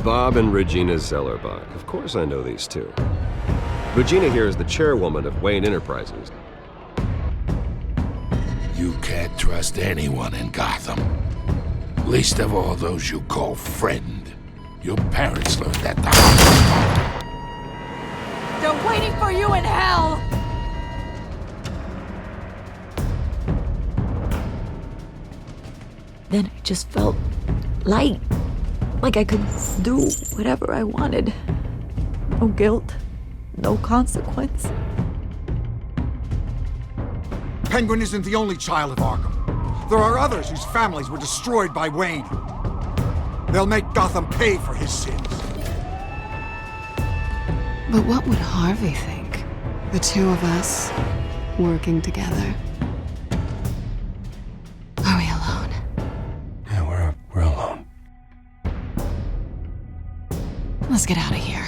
Bob and Regina Zellerbach. Of course I know these two. Regina here is the chairwoman of Wayne Enterprises. You can't trust anyone in Gotham. Least of all those you call friend. Your parents learned that the hard way. They're waiting for you in hell! Then I just felt light. Like I could do whatever I wanted. No guilt, no consequence. Penguin isn't the only child of Arkham. There are others whose families were destroyed by Wayne. They'll make Gotham pay for his sins. But what would Harvey think? The two of us working together. Are we alone? Yeah, we're alone. Let's get out of here.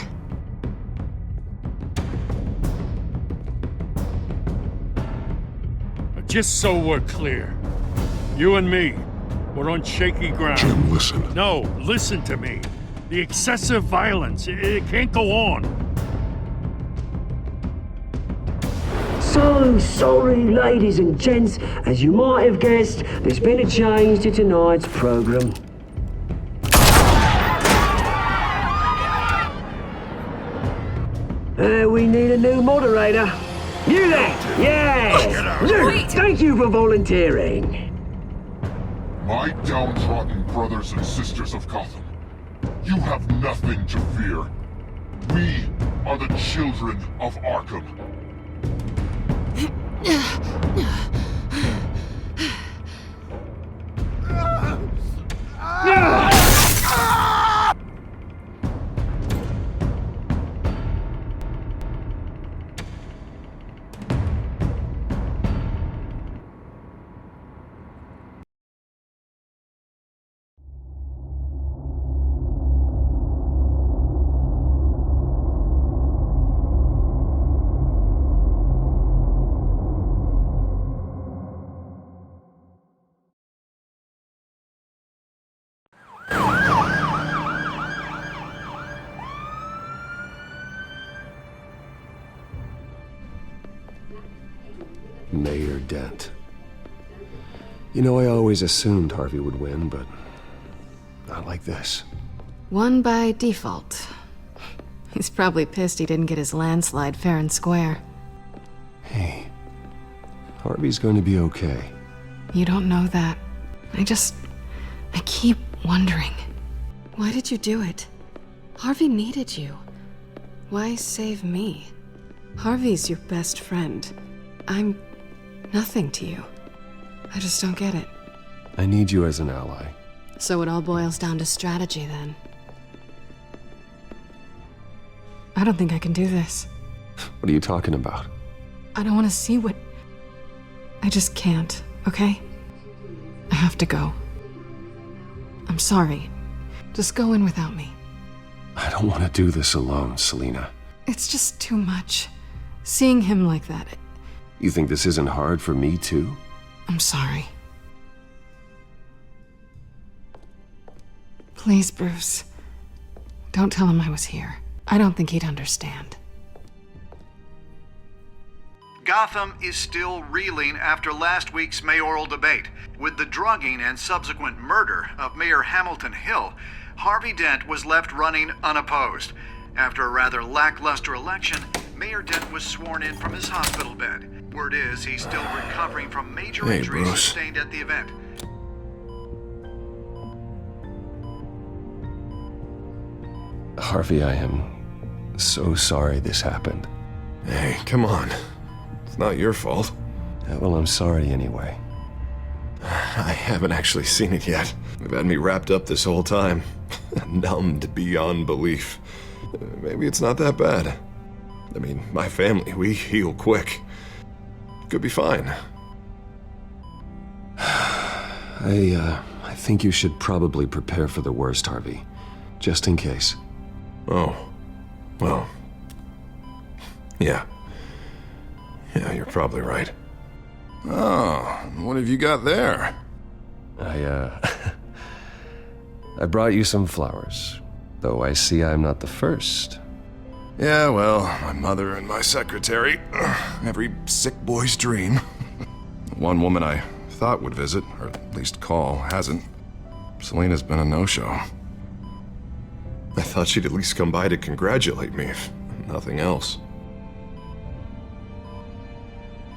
Just so we're clear, you and me, we're on shaky ground. Jim, listen. No, listen to me. The excessive violence, it can't go on. So sorry, ladies and gents. As you might have guessed, there's been a change to tonight's program. We need a new moderator. You there! Yes! Luke, thank you for volunteering. My downtrodden brothers and sisters of Gotham, you have nothing to fear. We are the children of Arkham. Mayor Dent. You know, I always assumed Harvey would win, but not like this. Won by default. He's probably pissed he didn't get his landslide fair and square. Hey, Harvey's going to be okay. You don't know that. I keep wondering. Why did you do it? Harvey needed you. Why save me? Harvey's your best friend. I'm nothing to you. I just don't get it. I need you as an ally. So it all boils down to strategy, then. I don't think I can do this. What are you talking about? I don't want to see what... I just can't, okay? I have to go. I'm sorry. Just go in without me. I don't want to do this alone, Selina. It's just too much. Seeing him like that, You think this isn't hard for me, too? I'm sorry. Please, Bruce. Don't tell him I was here. I don't think he'd understand. Gotham is still reeling after last week's mayoral debate. With the drugging and subsequent murder of Mayor Hamilton Hill, Harvey Dent was left running unopposed. After a rather lackluster election, Mayor Dent was sworn in from his hospital bed. Word is he's still recovering from major injuries sustained at the event. Harvey, I am so sorry this happened. Hey, come on. It's not your fault. Well, I'm sorry anyway. I haven't actually seen it yet. They've had me wrapped up this whole time. Numbed beyond belief. Maybe it's not that bad. I mean, my family, we heal quick. Could be fine. I think you should probably prepare for the worst, Harvey. Just in case. Oh. Well. Yeah. Yeah, you're probably right. Oh, what have you got there? I brought you some flowers. Though I see I'm not the first. Yeah, well, my mother and my secretary. Every sick boy's dream. One woman I thought would visit, or at least call, hasn't. Selena's been a no-show. I thought she'd at least come by to congratulate me, if nothing else.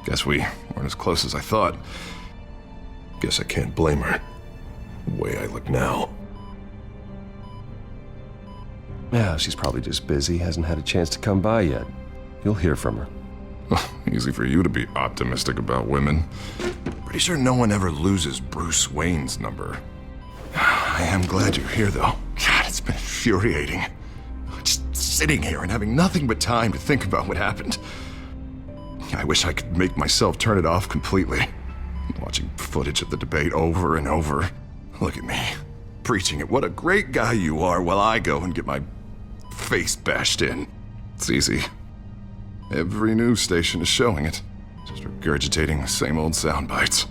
Guess we weren't as close as I thought. Guess I can't blame her. The way I look now. Yeah, she's probably just busy, hasn't had a chance to come by yet. You'll hear from her. Easy for you to be optimistic about women. Pretty sure no one ever loses Bruce Wayne's number. I am glad you're here, though. God, it's been infuriating. Just sitting here and having nothing but time to think about what happened. I wish I could make myself turn it off completely. Watching footage of the debate over and over. Look at me, preaching at what a great guy you are while I go and get my face bashed in. It's easy. Every news station is showing it. Just regurgitating the same old sound bites.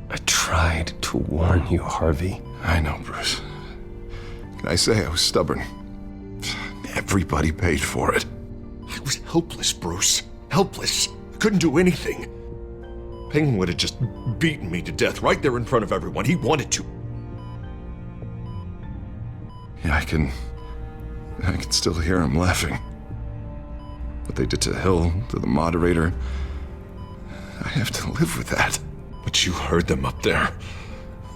I tried to warn you, Harvey. I know, Bruce. Can I say I was stubborn? Everybody paid for it. I was helpless, Bruce. Helpless. I couldn't do anything. Penguin would have just beaten me to death right there in front of everyone. He wanted to. Yeah, I can still hear him laughing. What they did to Hill, to the moderator, I have to live with that. But you heard them up there.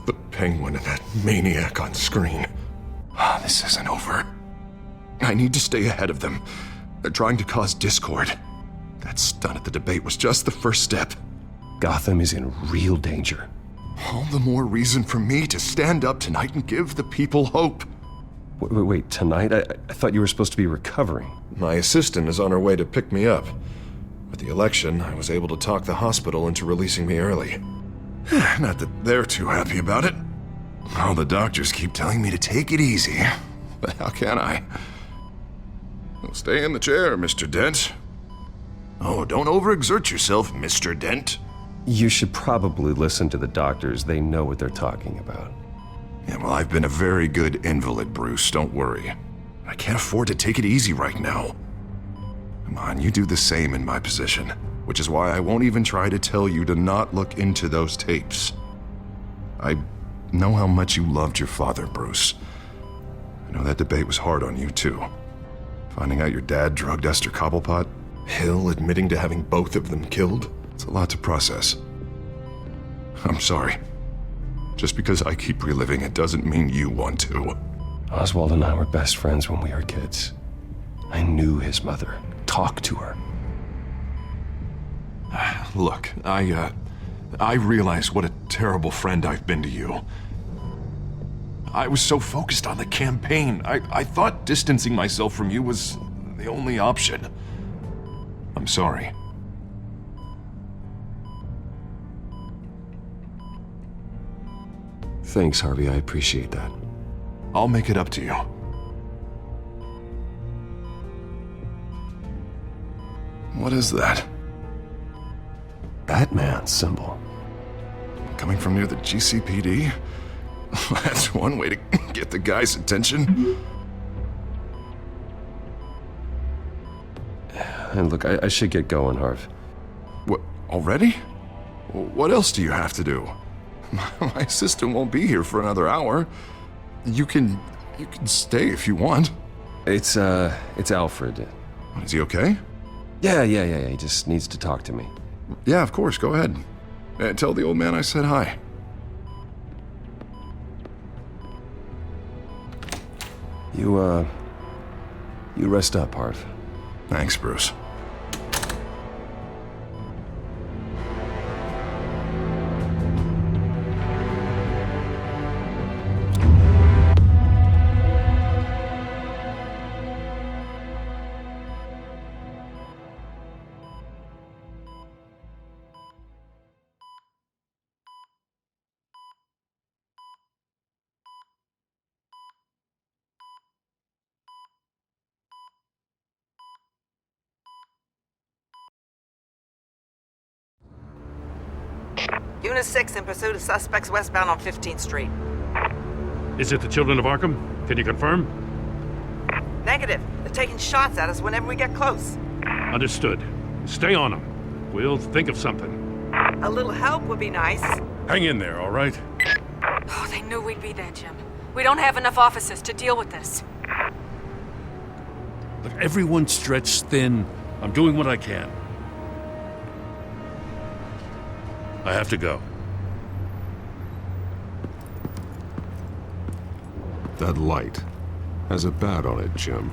The Penguin and that maniac on screen. This isn't over. I need to stay ahead of them. They're trying to cause discord. That stunt at the debate was just the first step. Gotham is in real danger. All the more reason for me to stand up tonight and give the people hope. Wait, tonight? I thought you were supposed to be recovering. My assistant is on her way to pick me up. With the election, I was able to talk the hospital into releasing me early. Not that they're too happy about it. All the doctors keep telling me to take it easy. But how can I? Well, stay in the chair, Mr. Dent. Oh, don't overexert yourself, Mr. Dent. You should probably listen to the doctors. They know what they're talking about. Yeah, well, I've been a very good invalid, Bruce. Don't worry. I can't afford to take it easy right now. Come on, you do the same in my position. Which is why I won't even try to tell you to not look into those tapes. I know how much you loved your father, Bruce. I know that debate was hard on you, too. Finding out your dad drugged Esther Cobblepot, Hill admitting to having both of them killed. It's a lot to process. I'm sorry. Just because I keep reliving it doesn't mean you want to. Oswald and I were best friends when we were kids. I knew his mother. Talked to her. Look, I realize what a terrible friend I've been to you. I was so focused on the campaign. I thought distancing myself from you was the only option. I'm sorry. Thanks, Harvey. I appreciate that. I'll make it up to you. What is that? Batman symbol. Coming from near the GCPD? That's one way to get the guy's attention. And look, I should get going, Harv. What, already? What else do you have to do? My assistant won't be here for another hour. You can stay if you want. It's Alfred. Is he okay? Yeah. He just needs to talk to me. Yeah, of course. Go ahead. Tell the old man I said hi. You rest up, Harv. Thanks, Bruce. Unit 6 in pursuit of suspects westbound on 15th Street. Is it the Children of Arkham? Can you confirm? Negative. They're taking shots at us whenever we get close. Understood. Stay on them. We'll think of something. A little help would be nice. Hang in there, all right? Oh, they knew we'd be there, Jim. We don't have enough officers to deal with this. Look, everyone's stretched thin. I'm doing what I can. I have to go. That light has a bat on it, Jim.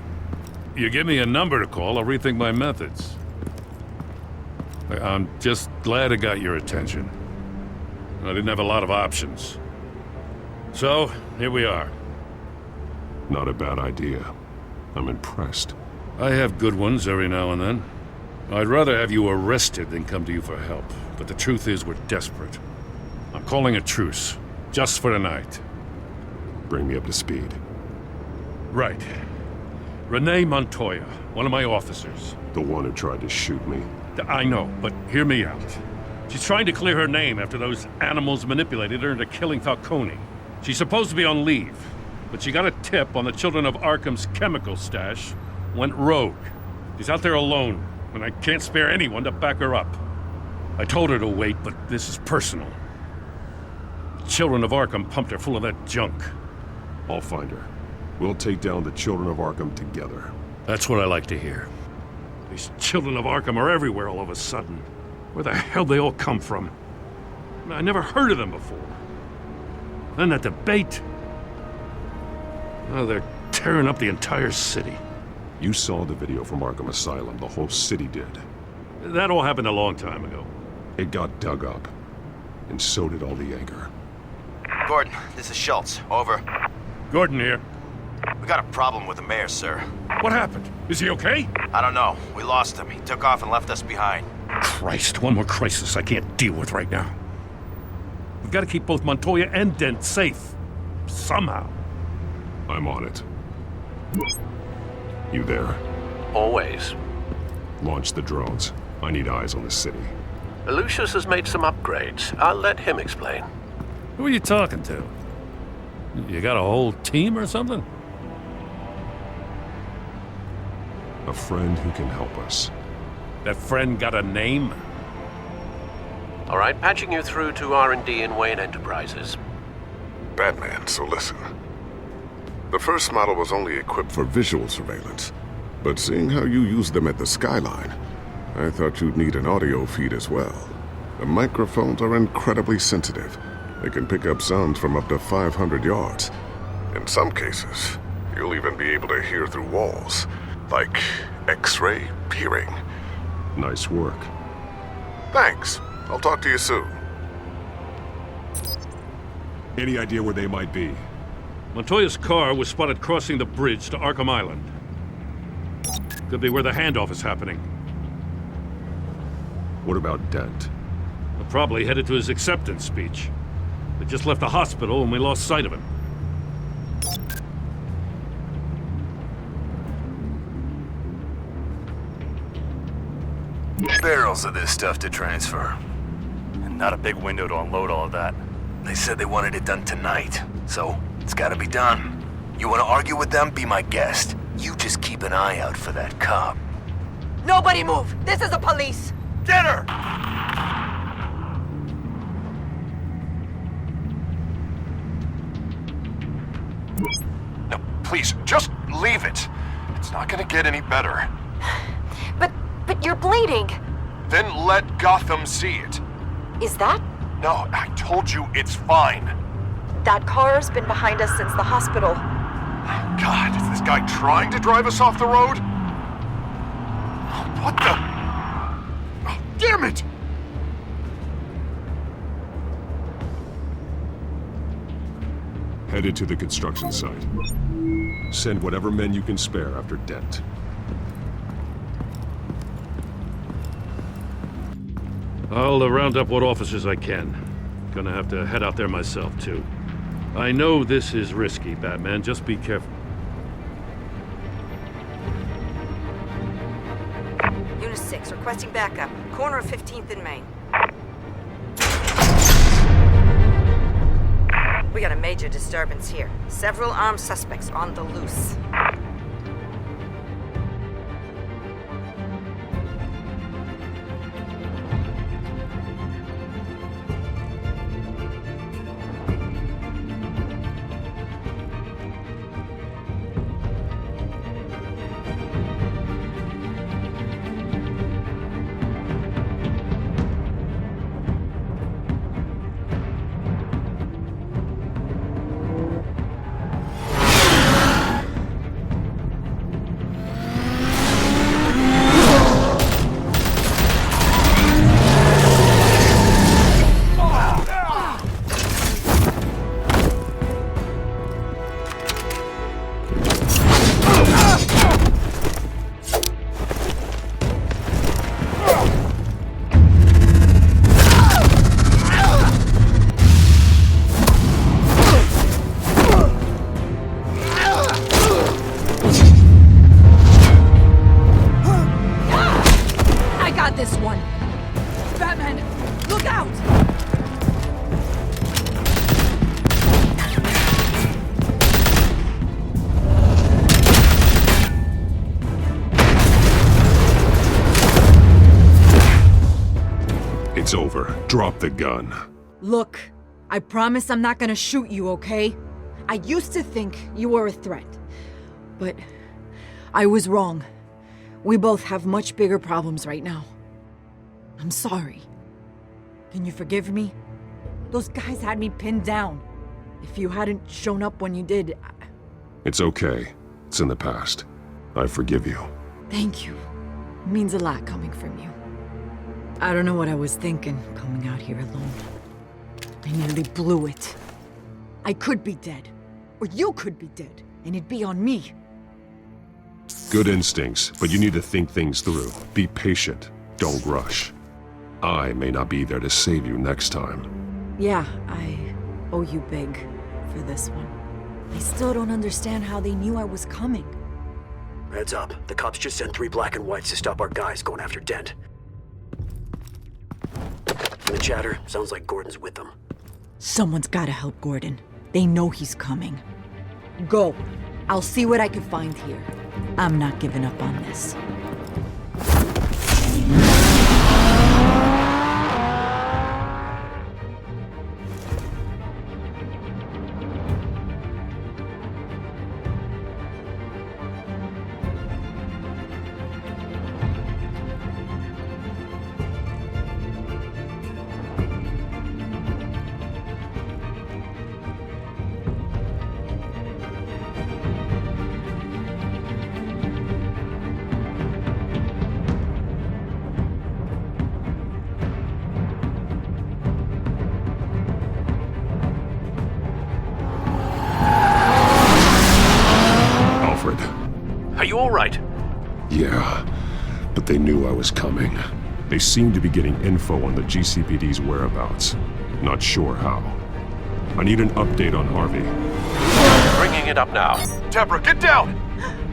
You give me a number to call, I'll rethink my methods. I'm just glad I got your attention. I didn't have a lot of options. So, here we are. Not a bad idea. I'm impressed. I have good ones every now and then. I'd rather have you arrested than come to you for help. But the truth is, we're desperate. I'm calling a truce, just for tonight. Bring me up to speed. Right. Renee Montoya, one of my officers. The one who tried to shoot me. I know, but hear me out. She's trying to clear her name after those animals manipulated her into killing Falcone. She's supposed to be on leave, but she got a tip on the Children of Arkham's chemical stash, went rogue. She's out there alone, and I can't spare anyone to back her up. I told her to wait, but this is personal. The Children of Arkham pumped her full of that junk. I'll find her. We'll take down the Children of Arkham together. That's what I like to hear. These Children of Arkham are everywhere all of a sudden. Where the hell they all come from? I never heard of them before. Then that debate. Oh, they're tearing up the entire city. You saw the video from Arkham Asylum. The whole city did. That all happened a long time ago. It got dug up. And so did all the anger. Gordon, this is Schultz. Over. Gordon here. We got a problem with the mayor, sir. What happened? Is he okay? I don't know. We lost him. He took off and left us behind. Christ, one more crisis I can't deal with right now. We've got to keep both Montoya and Dent safe. Somehow. I'm on it. You there? Always. Launch the drones. I need eyes on the city. Lucius has made some upgrades. I'll let him explain. Who are you talking to? You got a whole team or something? A friend who can help us. That friend got a name? All right, patching you through to R&D in Wayne Enterprises. Batman, so listen. The first model was only equipped for visual surveillance, but seeing how you use them at the Skyline, I thought you'd need an audio feed as well. The microphones are incredibly sensitive. They can pick up sounds from up to 500 yards. In some cases, you'll even be able to hear through walls, like X-ray peering. Nice work. Thanks. I'll talk to you soon. Any idea where they might be? Montoya's car was spotted crossing the bridge to Arkham Island. Could be where the handoff is happening. What about Dent? We're probably headed to his acceptance speech. They just left the hospital and we lost sight of him. Barrels of this stuff to transfer. And not a big window to unload all of that. They said they wanted it done tonight, so it's gotta be done. You wanna argue with them? Be my guest. You just keep an eye out for that cop. Nobody move! This is the police! Get her! No, please, just leave it. It's not gonna get any better. But you're bleeding. Then let Gotham see it. Is that? No, I told you it's fine. That car's been behind us since the hospital. God, is this guy trying to drive us off the road? What the? Oh, damn it! Headed to the construction site. Send whatever men you can spare after Dent. I'll round up what officers I can. Gonna have to head out there myself, too. I know this is risky, Batman. Just be careful. Unit 6, requesting backup. Corner of 15th and Main. We got a major disturbance here. Several armed suspects on the loose. this one! Batman, look out! It's over. Drop the gun. Look, I promise I'm not gonna shoot you, okay? I used to think you were a threat, but I was wrong. We both have much bigger problems right now. I'm sorry. Can you forgive me? Those guys had me pinned down. If you hadn't shown up when you did, It's okay. It's in the past. I forgive you. Thank you. It means a lot coming from you. I don't know what I was thinking, coming out here alone. I nearly blew it. I could be dead. Or you could be dead, and it'd be on me. Good instincts, but you need to think things through. Be patient. Don't rush. I may not be there to save you next time. Yeah, I owe you big for this one. I still don't understand how they knew I was coming. Heads up. The cops just sent 3 black and whites to stop our guys going after Dent. From the chatter, sounds like Gordon's with them. Someone's gotta help Gordon. They know he's coming. Go. I'll see what I can find here. I'm not giving up on this. Are you all right? Yeah, but they knew I was coming. They seemed to be getting info on the GCPD's whereabouts. Not sure how. I need an update on Harvey. Bringing it up now. Deborah, get down!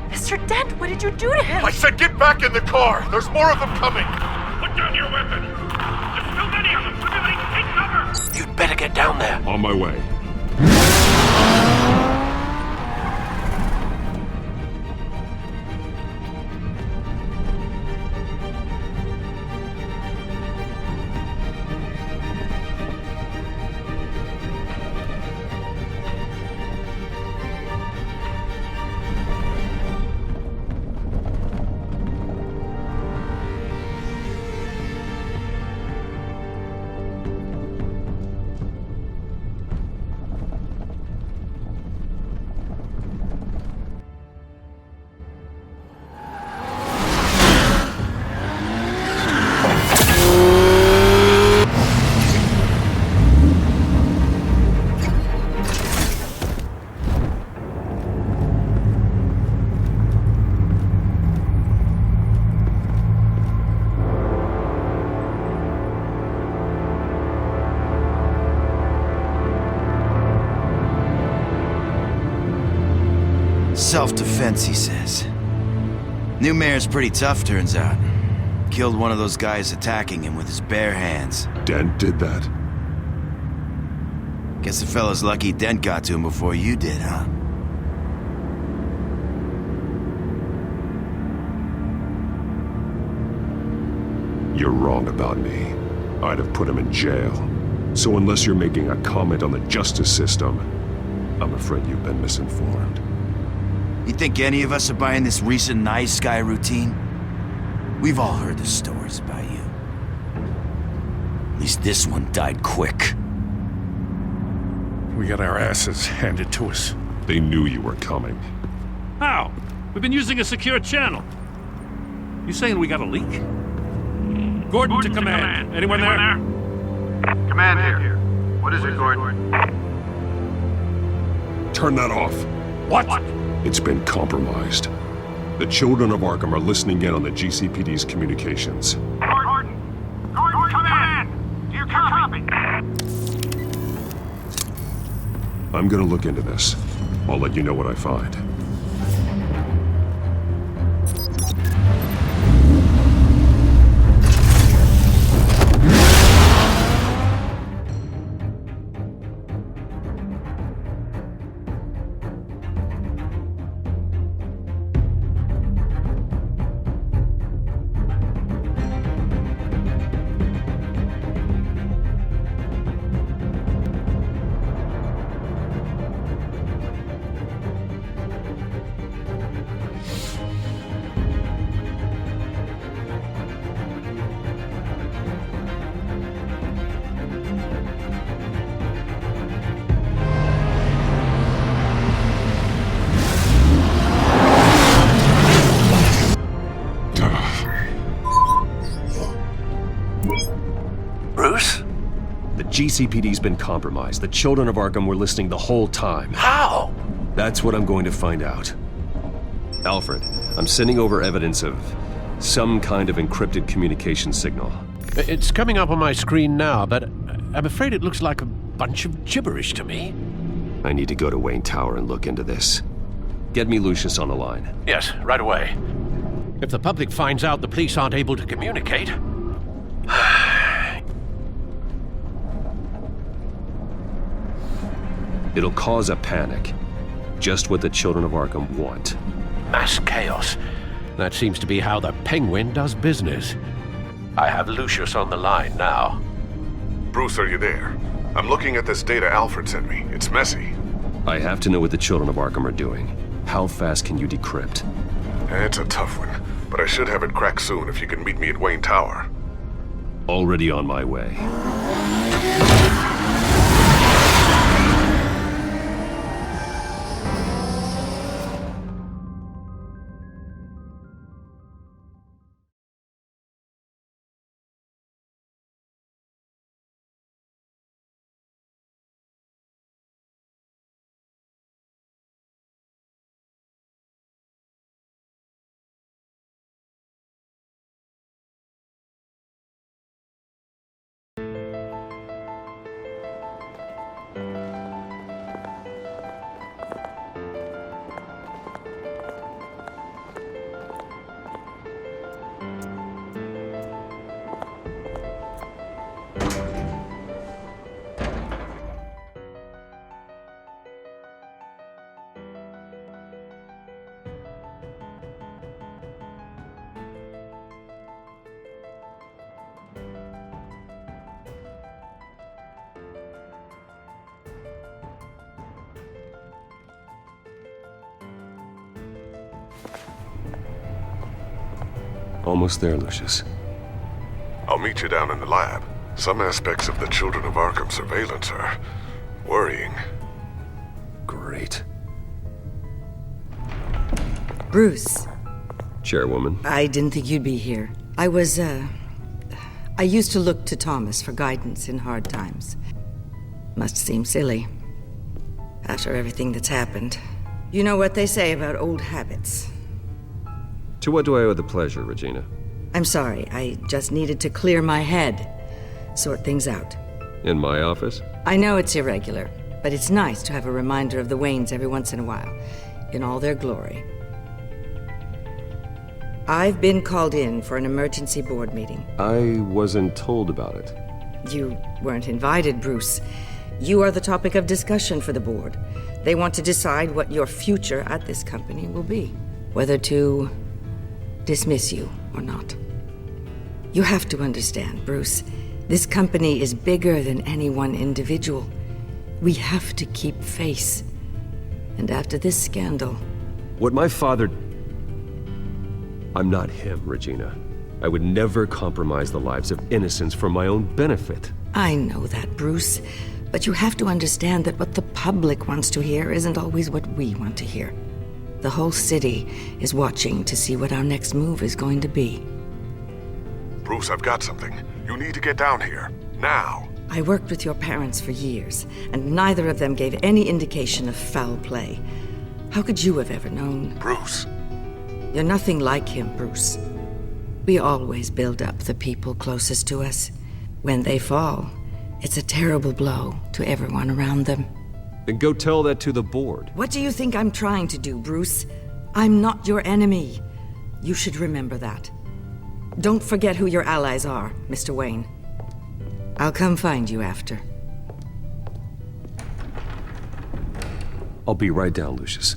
Mr. Dent, what did you do to him? I said get back in the car! There's more of them coming! Put down your weapon! There's so many of them! Everybody take cover! You'd better get down there. On my way. Self-defense, he says. New mayor's pretty tough, turns out. Killed one of those guys attacking him with his bare hands. Dent did that? Guess the fella's lucky Dent got to him before you did, huh? You're wrong about me. I'd have put him in jail. So unless you're making a comment on the justice system, I'm afraid you've been misinformed. You think any of us are buying this recent Nice Guy routine? We've all heard the stories about you. At least this one died quick. We got our asses handed to us. They knew you were coming. How? We've been using a secure channel. You saying we got a leak? Gordon to command. Anyone there? Command here. What is it, Gordon? Turn that off. What? It's been compromised. The children of Arkham are listening in on the GCPD's communications. Gordon, command! Do you copy? I'm gonna look into this. I'll let you know what I find. GCPD's been compromised. The children of Arkham were listening the whole time. How? That's what I'm going to find out. Alfred, I'm sending over evidence of some kind of encrypted communication signal. It's coming up on my screen now, but I'm afraid it looks like a bunch of gibberish to me. I need to go to Wayne Tower and look into this. Get me Lucius on the line. Yes, right away. If the public finds out the police aren't able to communicate... It'll cause a panic. Just what the children of Arkham want. Mass chaos. That seems to be how the Penguin does business. I have Lucius on the line now. Bruce, are you there? I'm looking at this data Alfred sent me. It's messy. I have to know what the children of Arkham are doing. How fast can you decrypt? It's a tough one, but I should have it cracked soon if you can meet me at Wayne Tower. Already on my way. Almost there, Lucius. I'll meet you down in the lab. Some aspects of the Children of Arkham surveillance are worrying. Great. Bruce. Chairwoman. I didn't think you'd be here. I used to look to Thomas for guidance in hard times. Must seem silly. After everything that's happened. You know what they say about old habits. To what do I owe the pleasure, Regina? I'm sorry, I just needed to clear my head. Sort things out. In my office? I know it's irregular, but it's nice to have a reminder of the Waynes every once in a while, in all their glory. I've been called in for an emergency board meeting. I wasn't told about it. You weren't invited, Bruce. You are the topic of discussion for the board. They want to decide what your future at this company will be. Whether to dismiss you or not. You have to understand, Bruce. This company is bigger than any one individual. We have to keep face. And after this scandal... What my father... I'm not him, Regina. I would never compromise the lives of innocents for my own benefit. I know that, Bruce. But you have to understand that what the public wants to hear isn't always what we want to hear. The whole city is watching to see what our next move is going to be. Bruce, I've got something. You need to get down here. Now. I worked with your parents for years, and neither of them gave any indication of foul play. How could you have ever known? Bruce. You're nothing like him, Bruce. We always build up the people closest to us. When they fall, it's a terrible blow to everyone around them. Then go tell that to the board. What do you think I'm trying to do, Bruce? I'm not your enemy. You should remember that. Don't forget who your allies are, Mr. Wayne. I'll come find you after. I'll be right down, Lucius.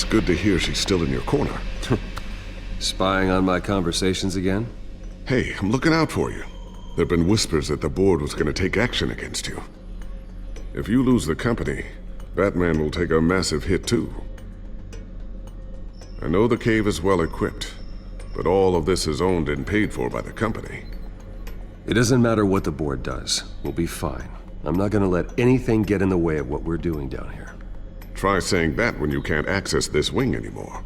good to hear she's still in your corner. Spying on my conversations again? Hey, I'm looking out for you. There've been whispers that the board was gonna take action against you. If you lose the company, Batman will take a massive hit too. I know the cave is well equipped, but all of this is owned and paid for by the company. It doesn't matter what the board does. We'll be fine. I'm not gonna let anything get in the way of what we're doing down here. Try saying that when you can't access this wing anymore.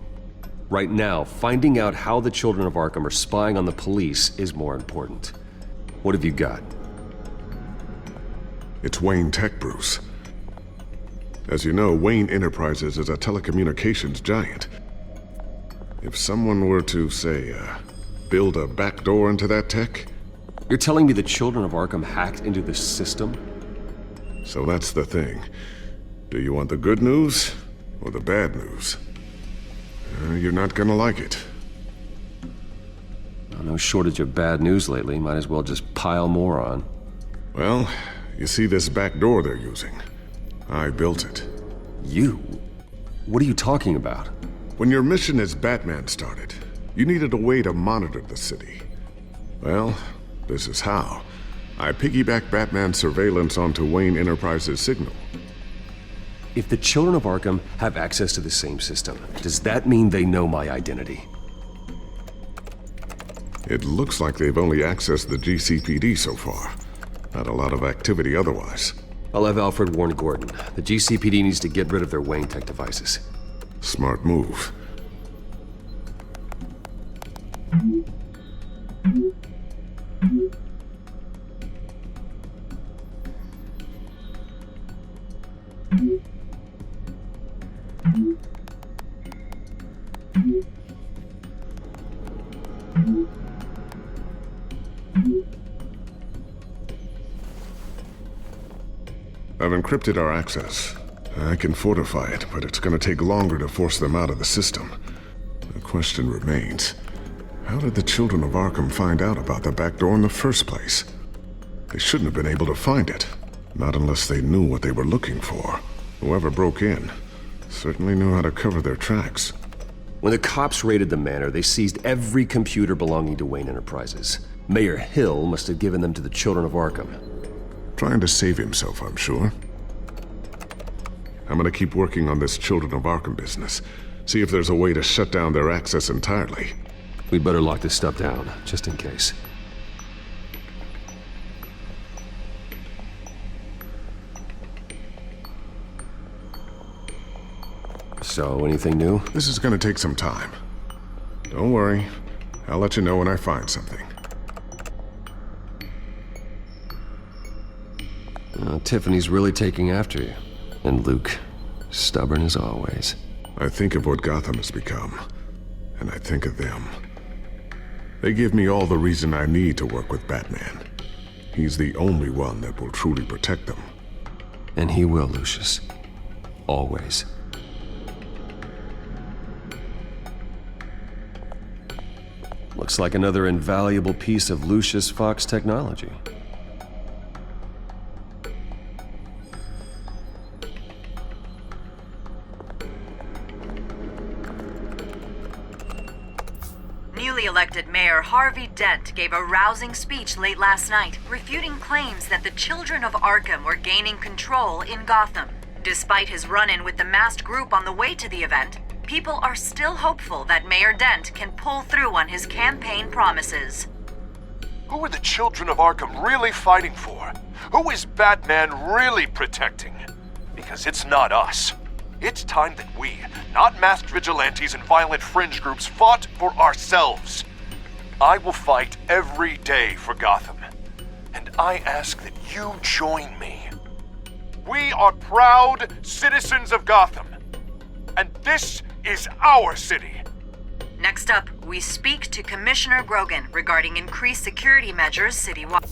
Right now, finding out how the Children of Arkham are spying on the police is more important. What have you got? It's Wayne Tech, Bruce. As you know, Wayne Enterprises is a telecommunications giant. If someone were to, say, build a backdoor into that tech... You're telling me the Children of Arkham hacked into this system? So that's the thing. Do you want the good news or the bad news? You're not gonna like it. No shortage of bad news lately. Might as well just pile more on. Well, you see this back door they're using? I built it. You? What are you talking about? When your mission as Batman started, you needed a way to monitor the city. Well, this is how. I piggybacked Batman's surveillance onto Wayne Enterprises' signal. If the Children of Arkham have access to the same system, does that mean they know my identity? It looks like they've only accessed the GCPD so far. Not a lot of activity otherwise. I'll have Alfred warn Gordon. The GCPD needs to get rid of their Wayne Tech devices. Smart move. I've encrypted our access. I can fortify it, but it's gonna take longer to force them out of the system. The question remains, how did the Children of Arkham find out about the back door in the first place? They shouldn't have been able to find it. Not unless they knew what they were looking for. Whoever broke in certainly knew how to cover their tracks. When the cops raided the manor, they seized every computer belonging to Wayne Enterprises. Mayor Hill must have given them to the Children of Arkham. Trying to save himself, I'm sure. I'm gonna keep working on this Children of Arkham business. See if there's a way to shut down their access entirely. We'd better lock this stuff down, just in case. So, anything new? This is gonna take some time. Don't worry. I'll let you know when I find something. Tiffany's really taking after you. And Luke, stubborn as always. I think of what Gotham has become, and I think of them. They give me all the reason I need to work with Batman. He's the only one that will truly protect them. And he will, Lucius. Always. Looks like another invaluable piece of Lucius Fox technology. Newly elected Mayor Harvey Dent gave a rousing speech late last night, refuting claims that the Children of Arkham were gaining control in Gotham. Despite his run-in with the masked group on the way to the event, people are still hopeful that Mayor Dent can pull through on his campaign promises. Who are the Children of Arkham really fighting for? Who is Batman really protecting? Because it's not us. It's time that we, not masked vigilantes and violent fringe groups, fought for ourselves. I will fight every day for Gotham. And I ask that you join me. We are proud citizens of Gotham. And this is our city. Next up, we speak to Commissioner Grogan regarding increased security measures citywide.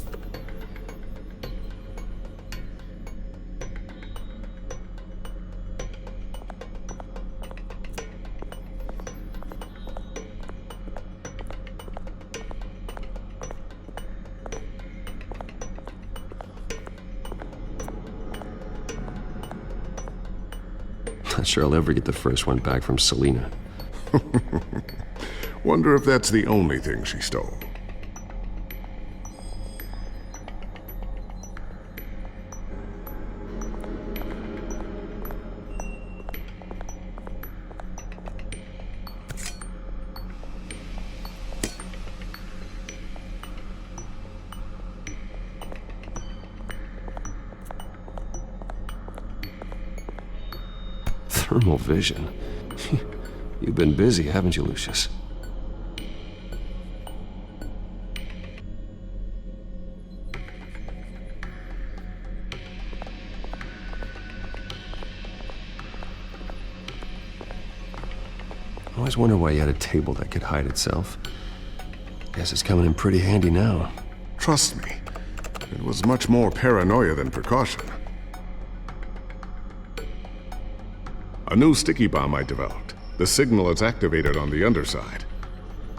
Not sure I'll ever get the first one back from Selena. Wonder if that's the only thing she stole. Thermal vision. You've been busy, haven't you, Lucius? I always wonder why you had a table that could hide itself. Guess it's coming in pretty handy now. Trust me, it was much more paranoia than precaution. A new sticky bomb I developed. The signal is activated on the underside.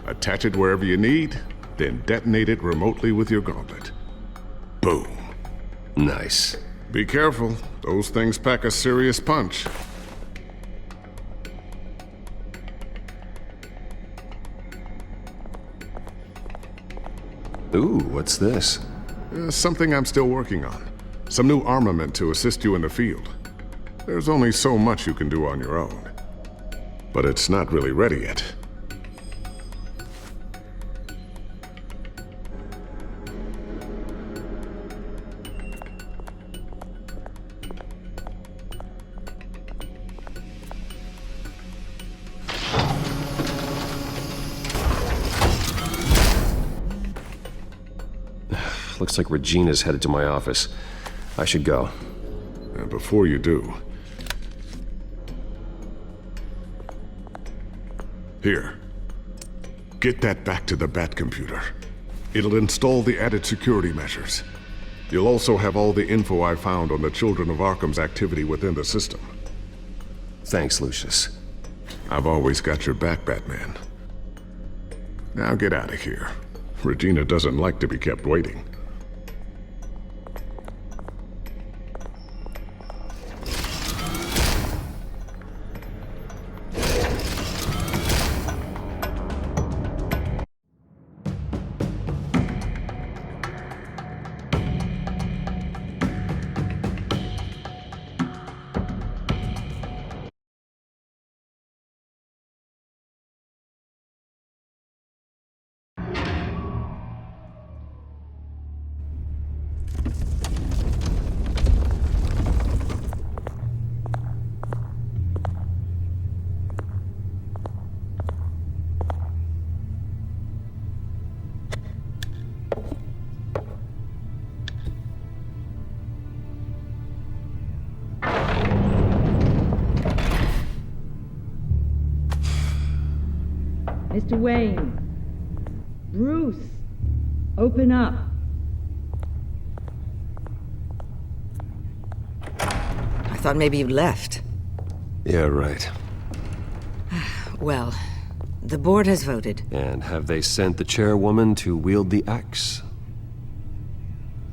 Attach it wherever you need, then detonate it remotely with your gauntlet. Boom. Nice. Be careful. Those things pack a serious punch. Ooh, what's this? Something I'm still working on. Some new armament to assist you in the field. There's only so much you can do on your own. But it's not really ready yet. Looks like Regina's headed to my office. I should go. And before you do... Here. Get that back to the Bat computer. It'll install the added security measures. You'll also have all the info I found on the Children of Arkham's activity within the system. Thanks, Lucius. I've always got your back, Batman. Now get out of here. Regina doesn't like to be kept waiting. Mr. Wayne. Bruce. Open up. I thought maybe you left. Yeah, right. Well, the board has voted. And have they sent the chairwoman to wield the axe?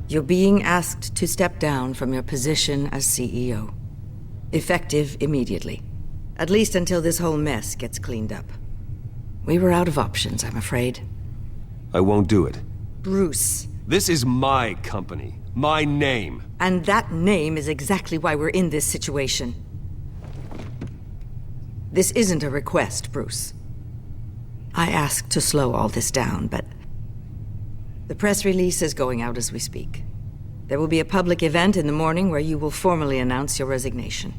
You're being asked to step down from your position as CEO. Effective immediately. At least until this whole mess gets cleaned up. We were out of options, I'm afraid. I won't do it. Bruce. This is my company. My name. And that name is exactly why we're in this situation. This isn't a request, Bruce. I asked to slow all this down, but... the press release is going out as we speak. There will be a public event in the morning where you will formally announce your resignation.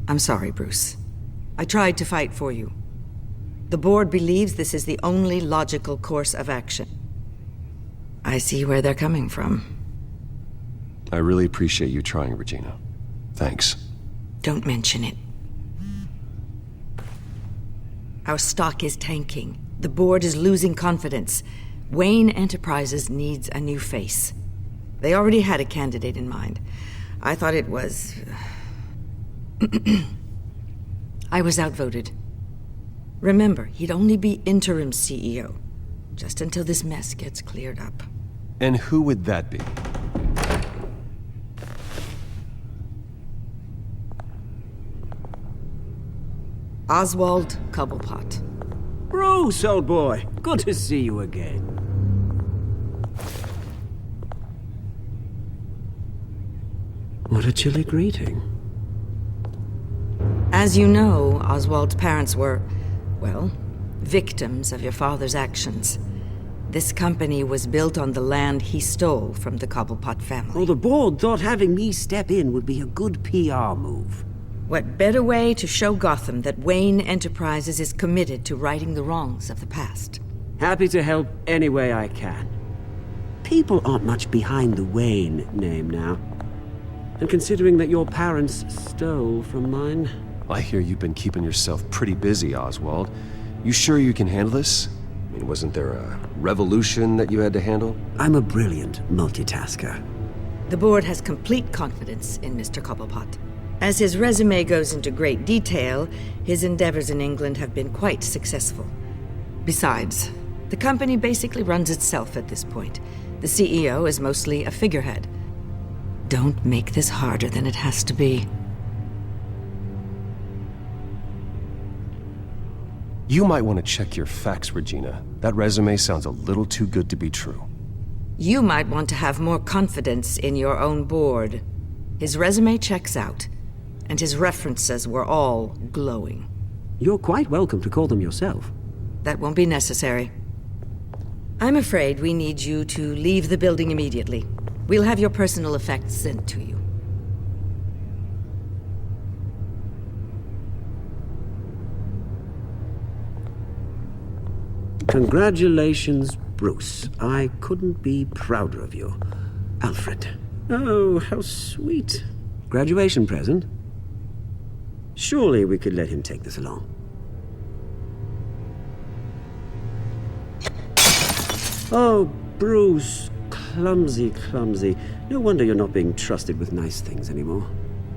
I'm sorry, Bruce. I tried to fight for you. The board believes this is the only logical course of action. I see where they're coming from. I really appreciate you trying, Regina. Thanks. Don't mention it. Our stock is tanking. The board is losing confidence. Wayne Enterprises needs a new face. They already had a candidate in mind. I thought it was... I was outvoted. Remember, he'd only be interim CEO, just until this mess gets cleared up. And who would that be? Oswald Cobblepot. Bruce, old boy. Good to see you again. What a chilly greeting. As you know, Oswald's parents were, well, victims of your father's actions. This company was built on the land he stole from the Cobblepot family. Well, the board thought having me step in would be a good PR move. What better way to show Gotham that Wayne Enterprises is committed to righting the wrongs of the past? Happy to help any way I can. People aren't much behind the Wayne name now. And considering that your parents stole from mine... I hear you've been keeping yourself pretty busy, Oswald. You sure you can handle this? I mean, wasn't there a revolution that you had to handle? I'm a brilliant multitasker. The board has complete confidence in Mr. Cobblepot. As his resume goes into great detail, his endeavors in England have been quite successful. Besides, the company basically runs itself at this point. The CEO is mostly a figurehead. Don't make this harder than it has to be. You might want to check your facts, Regina. That resume sounds a little too good to be true. You might want to have more confidence in your own board. His resume checks out, and his references were all glowing. You're quite welcome to call them yourself. That won't be necessary. I'm afraid we need you to leave the building immediately. We'll have your personal effects sent to you. Congratulations, Bruce. I couldn't be prouder of you. Alfred. Oh, how sweet. Graduation present? Surely we could let him take this along. Oh, Bruce. Clumsy, clumsy. No wonder you're not being trusted with nice things anymore.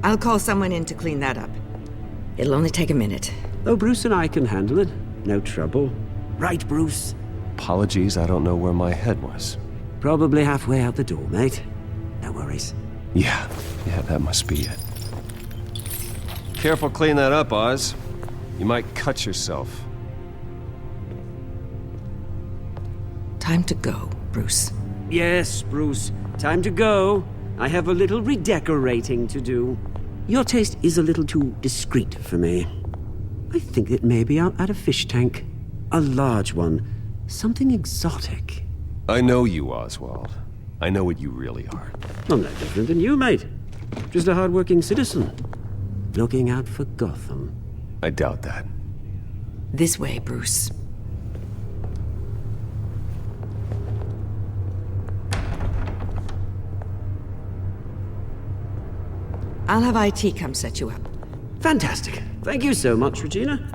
I'll call someone in to clean that up. It'll only take a minute. Oh, Bruce and I can handle it. No trouble. Right, Bruce? Apologies, I don't know where my head was. Probably halfway out the door, mate. No worries. Yeah, that must be it. Careful cleaning that up, Oz. You might cut yourself. Time to go, Bruce. Yes, Bruce. Time to go. I have a little redecorating to do. Your taste is a little too discreet for me. I think that maybe I'll add a fish tank. A large one. Something exotic. I know you, Oswald. I know what you really are. I'm no different than you, mate. Just a hard-working citizen. Looking out for Gotham. I doubt that. This way, Bruce. I'll have IT come set you up. Fantastic. Thank you so much, Regina.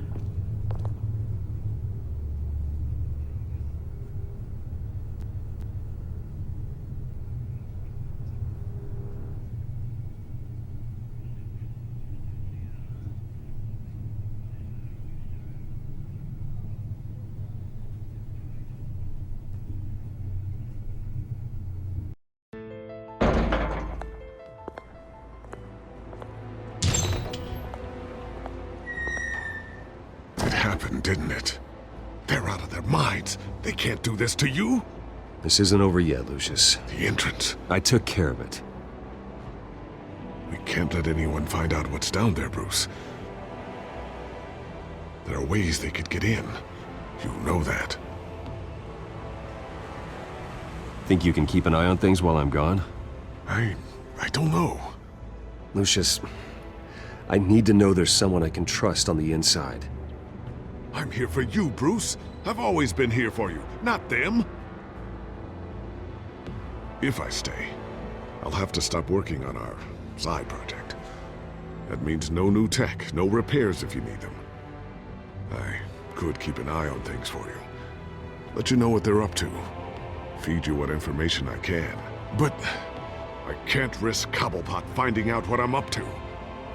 Didn't it? They're out of their minds. They can't do this to you. This isn't over yet, Lucius. The entrance. I took care of it. We can't let anyone find out what's down there, Bruce. There are ways they could get in. You know that. Think you can keep an eye on things while I'm gone? I don't know. Lucius, I need to know there's someone I can trust on the inside. I'm here for you, Bruce. I've always been here for you, not them. If I stay, I'll have to stop working on our side project. That means no new tech, no repairs if you need them. I could keep an eye on things for you. Let you know what they're up to. Feed you what information I can. But I can't risk Cobblepot finding out what I'm up to.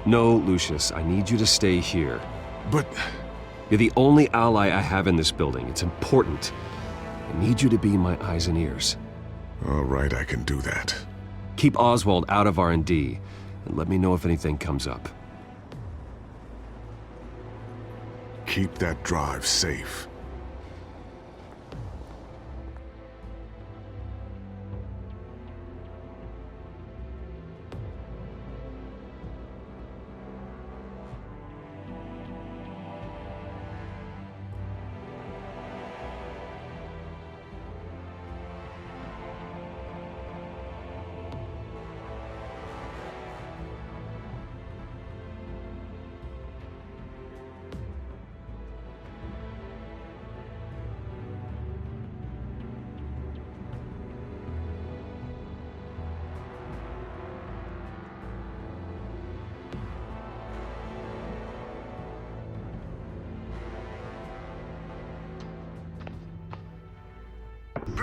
No, Lucius, I need you to stay here. But... You're the only ally I have in this building. It's important. I need you to be my eyes and ears. All right, I can do that. Keep Oswald out of R&D, and let me know if anything comes up. keep that drive safe.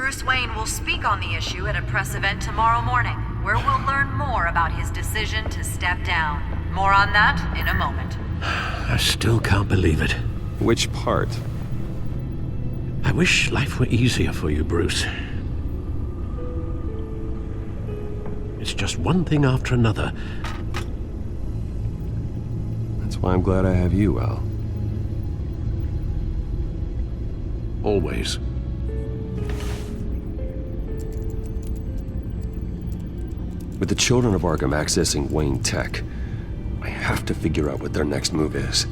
Bruce Wayne will speak on the issue at a press event tomorrow morning, where we'll learn more about his decision to step down. More on that in a moment. I still can't believe it. Which part? I wish life were easier for you, Bruce. It's just one thing after another. That's why I'm glad I have you, Al. Always. With the children of Arkham accessing Wayne Tech, I have to figure out what their next move is.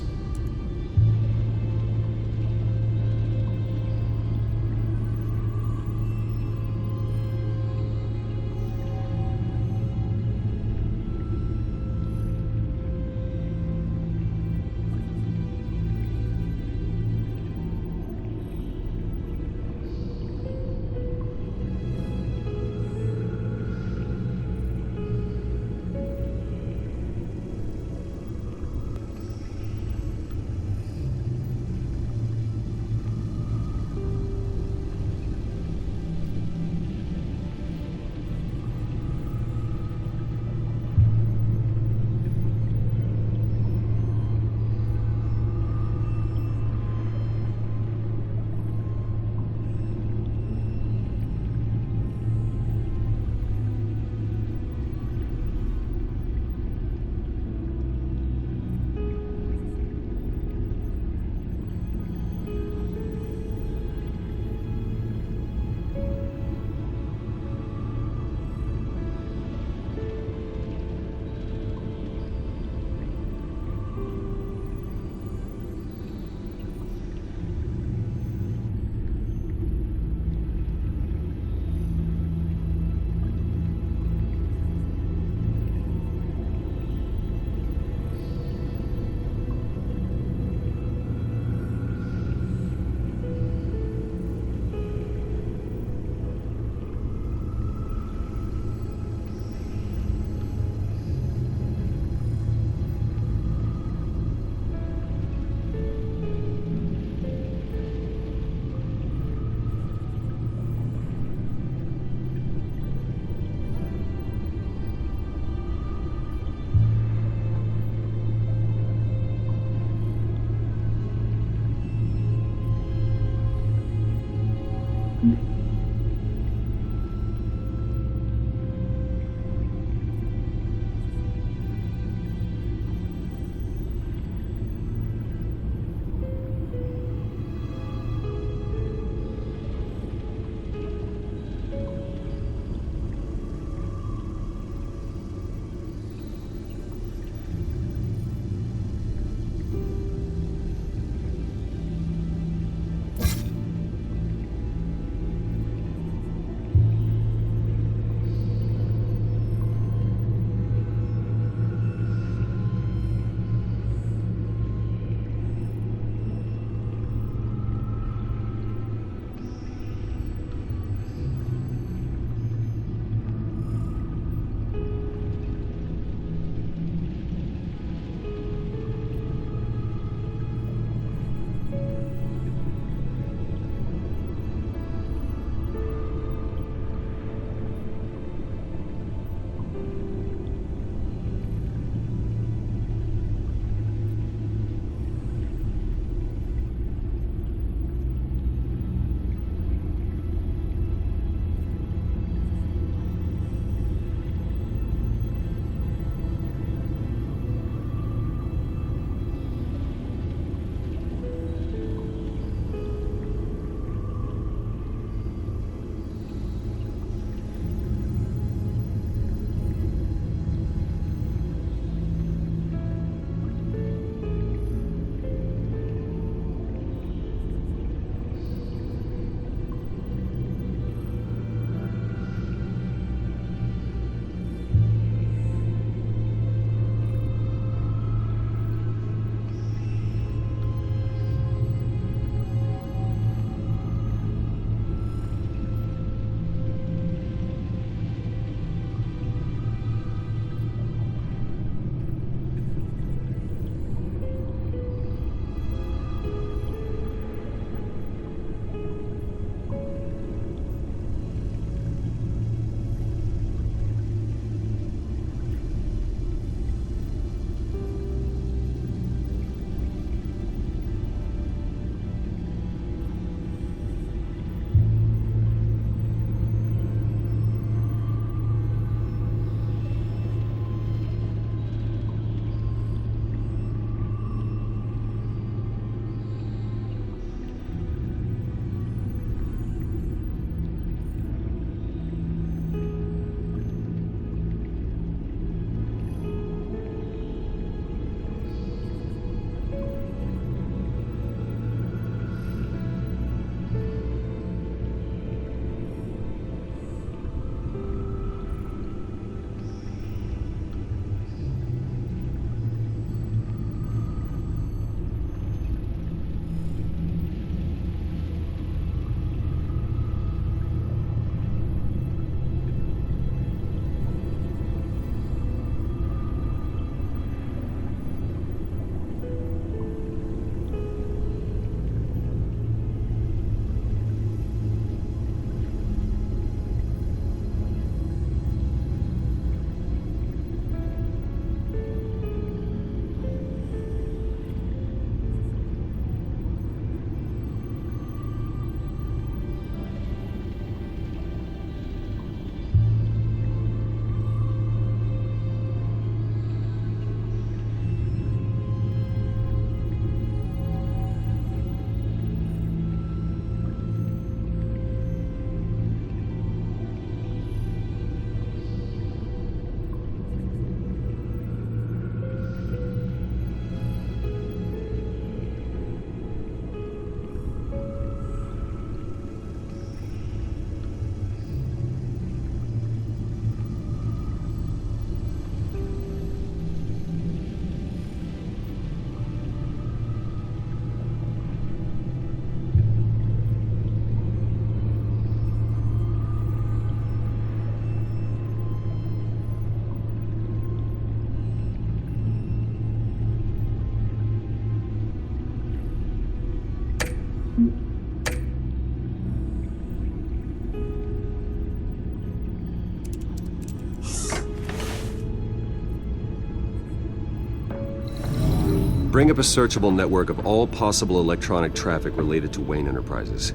Bring up a searchable network of all possible electronic traffic related to Wayne Enterprises.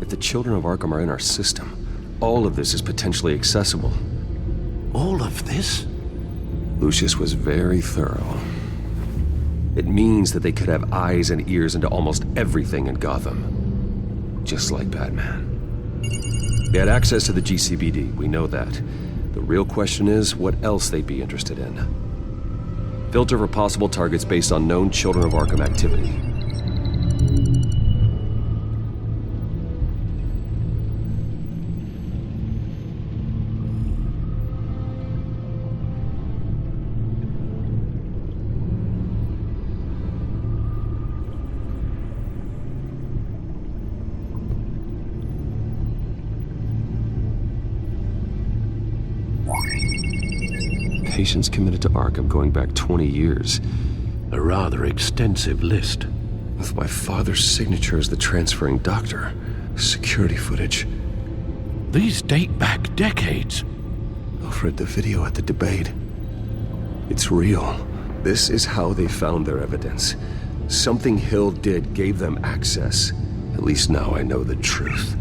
If the children of Arkham are in our system, all of this is potentially accessible. All of this? Lucius was very thorough. It means that they could have eyes and ears into almost everything in Gotham. Just like Batman. They had access to the GCPD, we know that. The real question is, what else they'd be interested in. Filter for possible targets based on known Children of Arkham activity. Patients committed to Arkham going back 20 years. A rather extensive list. With my father's signature as the transferring doctor. Security footage. These date back decades. I've read the video at the debate. It's real. This is how they found their evidence. Something Hill did gave them access. At least now I know the truth.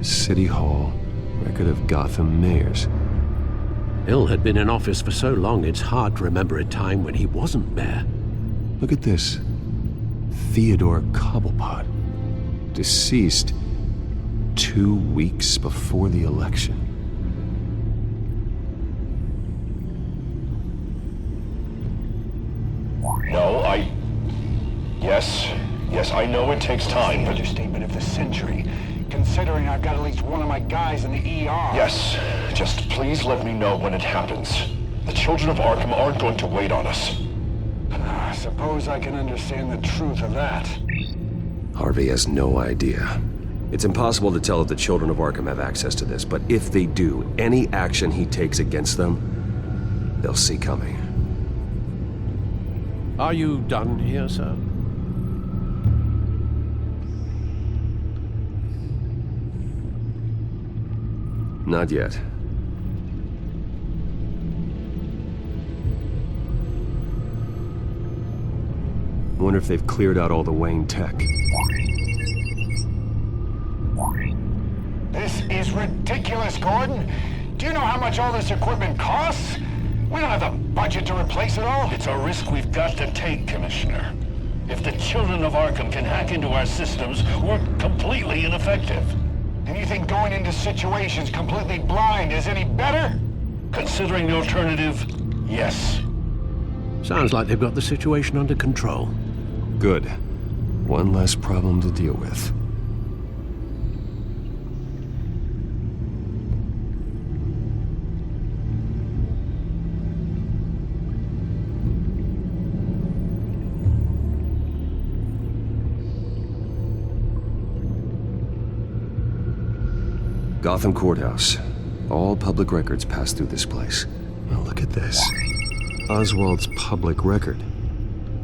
City Hall, record of Gotham mayors. Hill had been in office for so long, it's hard to remember a time when he wasn't mayor. Look at this. Theodore Cobblepot. Deceased 2 weeks before the election. No, Yes, I know it takes time, but... Understatement of the century. Considering I've got at least one of my guys in the ER. Yes, just please let me know when it happens. The children of Arkham aren't going to wait on us. I suppose I can understand the truth of that. Harvey has no idea. It's impossible to tell if the children of Arkham have access to this, but if they do, any action he takes against them, they'll see coming. Are you done here, sir? Not yet. Wonder if they've cleared out all the Wayne tech. This is ridiculous, Gordon. Do you know how much all this equipment costs? We don't have the budget to replace it all. It's a risk we've got to take, Commissioner. If the children of Arkham can hack into our systems, we're completely ineffective. And you think going into situations completely blind is any better? Considering the alternative, yes. Sounds like they've got the situation under control. Good. One less problem to deal with. Gotham Courthouse. All public records pass through this place. Now look at this. Oswald's public record.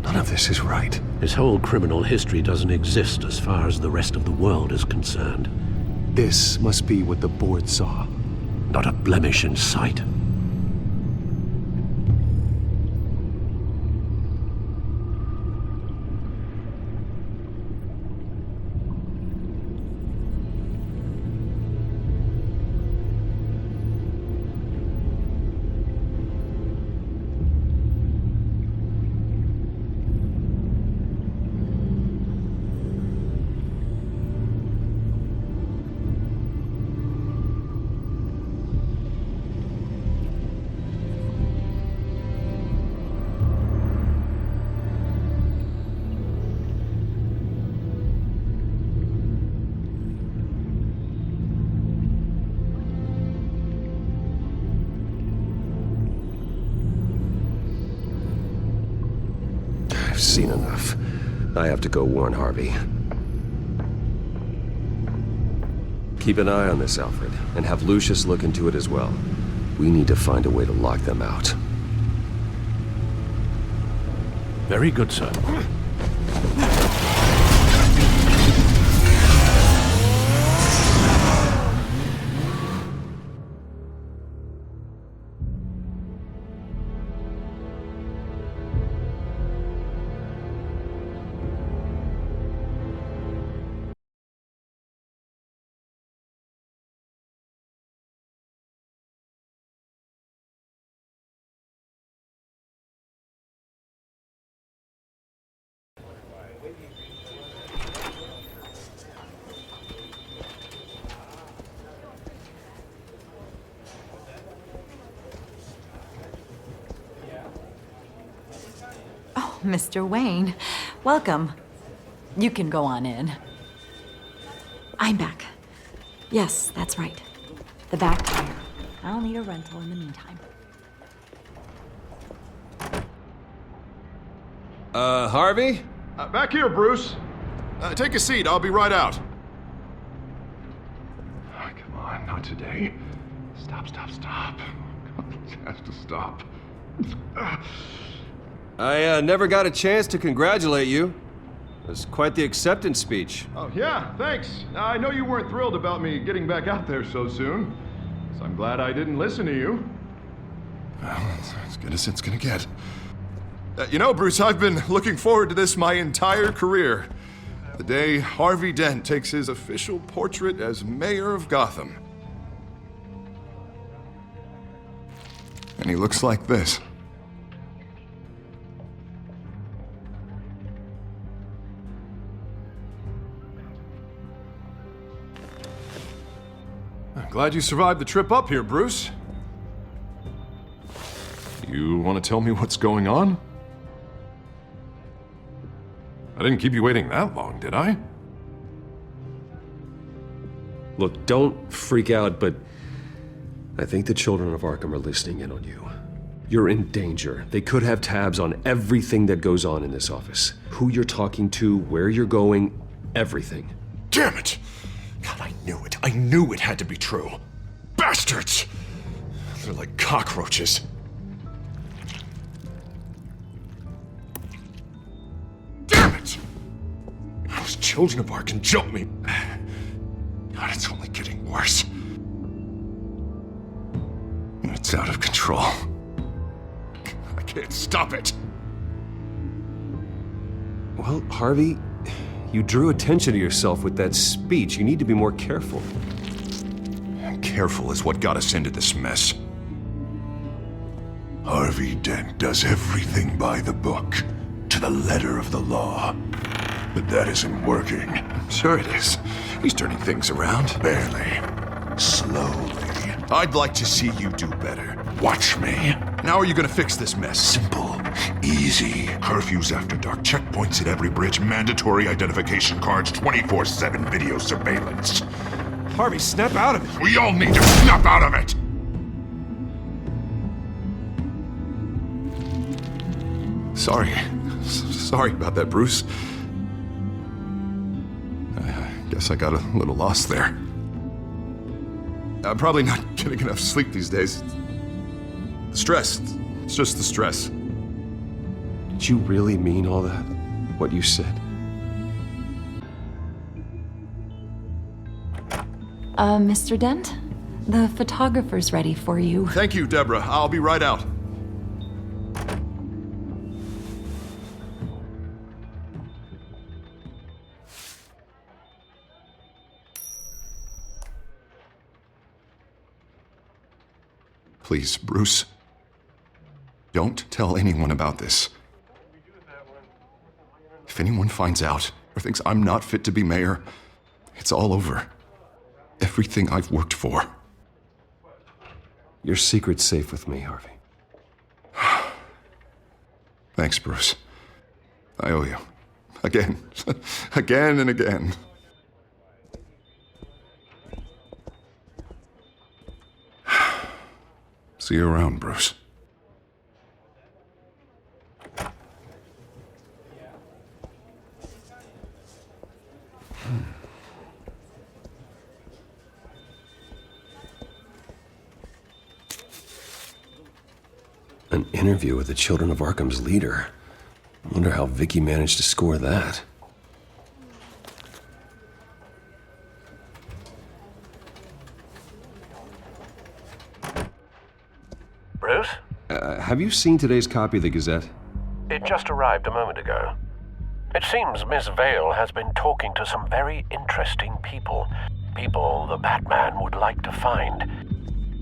None of this is right. His whole criminal history doesn't exist as far as the rest of the world is concerned. This must be what the board saw. Not a blemish in sight. seen enough. I have to go warn Harvey. Keep an eye on this, Alfred, and have Lucius look into it as well. We need to find a way to lock them out. Very good, sir. Mr. Wayne, welcome. You can go on in. I'm back. Yes, that's right. The back tire. I'll need a rental in the meantime. Harvey? Back here, Bruce. Take a seat. I'll be right out. Oh, come on, not today. Stop. It has to stop. I never got a chance to congratulate you. It was quite the acceptance speech. Oh, yeah, thanks. I know you weren't thrilled about me getting back out there so soon, so I'm glad I didn't listen to you. Well, it's as good as it's gonna get. You know, Bruce, I've been looking forward to this my entire career. The day Harvey Dent takes his official portrait as mayor of Gotham. And he looks like this. I'm glad you survived the trip up here, Bruce. You want to tell me what's going on? I didn't keep you waiting that long, did I? Look, don't freak out, but I think the children of Arkham are listening in on you. You're in danger. They could have tabs on everything that goes on in this office. Who you're talking to, where you're going, everything. Damn it! God, I knew it. I knew it had to be true. Bastards! They're like cockroaches. Damn it! Those children of Arkham jumped me. God, it's only getting worse. It's out of control. I can't stop it. Well, Harvey, you drew attention to yourself with that speech. You need to be more careful. Careful is what got us into this mess. Harvey Dent does everything by the book, to the letter of the law. But that isn't working. Sure it is. He's turning things around. Barely. Slowly. I'd like to see you do better. Watch me. How are you gonna fix this mess? Simple. Easy. Curfews after dark, checkpoints at every bridge, mandatory identification cards, 24/7 video surveillance. Harvey, snap out of it. We all need to snap out of it! Sorry about that, Bruce. I guess I got a little lost there. I'm probably not getting enough sleep these days. The stress. It's just the stress. Did you really mean all that? What you said? Mr. Dent? The photographer's ready for you. Thank you, Deborah. I'll be right out. Please, Bruce. Don't tell anyone about this. If anyone finds out or thinks I'm not fit to be mayor, it's all over. Everything I've worked for. Your secret's safe with me, Harvey. Thanks, Bruce. I owe you. Again. Again and again. See you around, Bruce. An interview with the Children of Arkham's leader. I wonder how Vicky managed to score that. Bruce? Have you seen today's copy of the Gazette? It just arrived a moment ago. It seems Miss Vale has been talking to some very interesting people. People the Batman would like to find.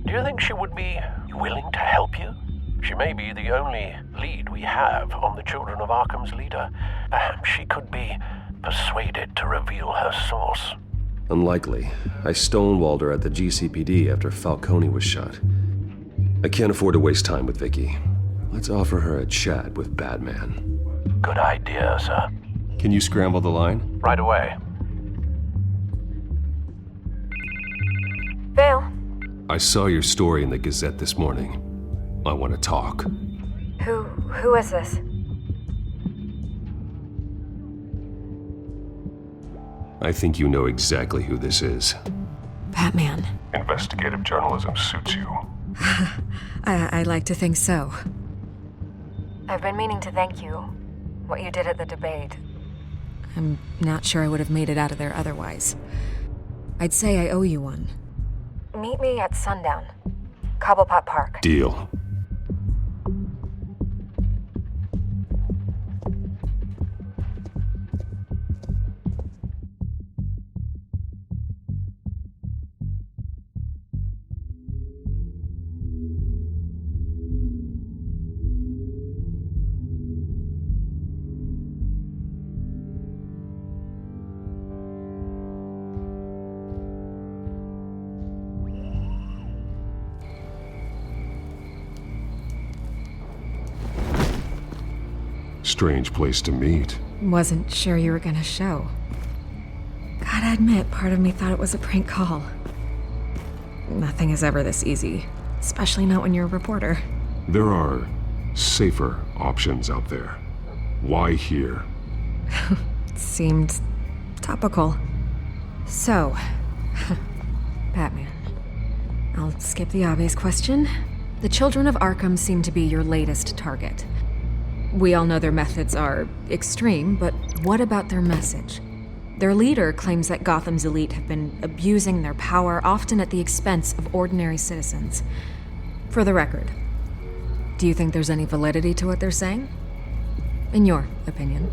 Do you think she would be willing to help you? She may be the only lead we have on the Children of Arkham's leader. Perhaps she could be persuaded to reveal her source. Unlikely. I stonewalled her at the GCPD after Falcone was shot. I can't afford to waste time with Vicky. Let's offer her a chat with Batman. Good idea, sir. Can you scramble the line? Right away. Vale. I saw your story in the Gazette this morning. I want to talk. Who is this? I think you know exactly who this is. Batman. Investigative journalism suits you. I like to think so. I've been meaning to thank you. What you did at the debate. I'm not sure I would have made it out of there otherwise. I'd say I owe you one. Meet me at sundown. Cobblepot Park. Deal. Strange place to meet. Wasn't sure you were gonna show. Gotta admit, part of me thought it was a prank call. Nothing is ever this easy, especially not when you're a reporter. There are safer options out there. Why here? Seemed topical. So, Batman. I'll skip the obvious question. The Children of Arkham seem to be your latest target. We all know their methods are extreme, but what about their message? Their leader claims that Gotham's elite have been abusing their power, often at the expense of ordinary citizens. For the record, do you think there's any validity to what they're saying? In your opinion?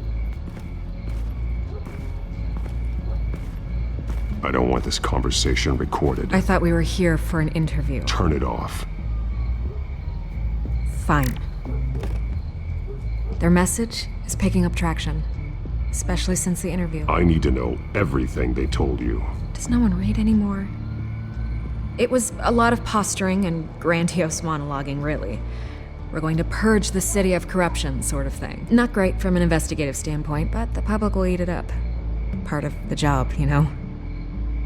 I don't want this conversation recorded. I thought we were here for an interview. Turn it off. Fine. Their message is picking up traction, especially since the interview. I need to know everything they told you. Does no one read anymore? It was a lot of posturing and grandiose monologuing, really. We're going to purge the city of corruption, sort of thing. Not great from an investigative standpoint, but the public will eat it up. Part of the job, you know?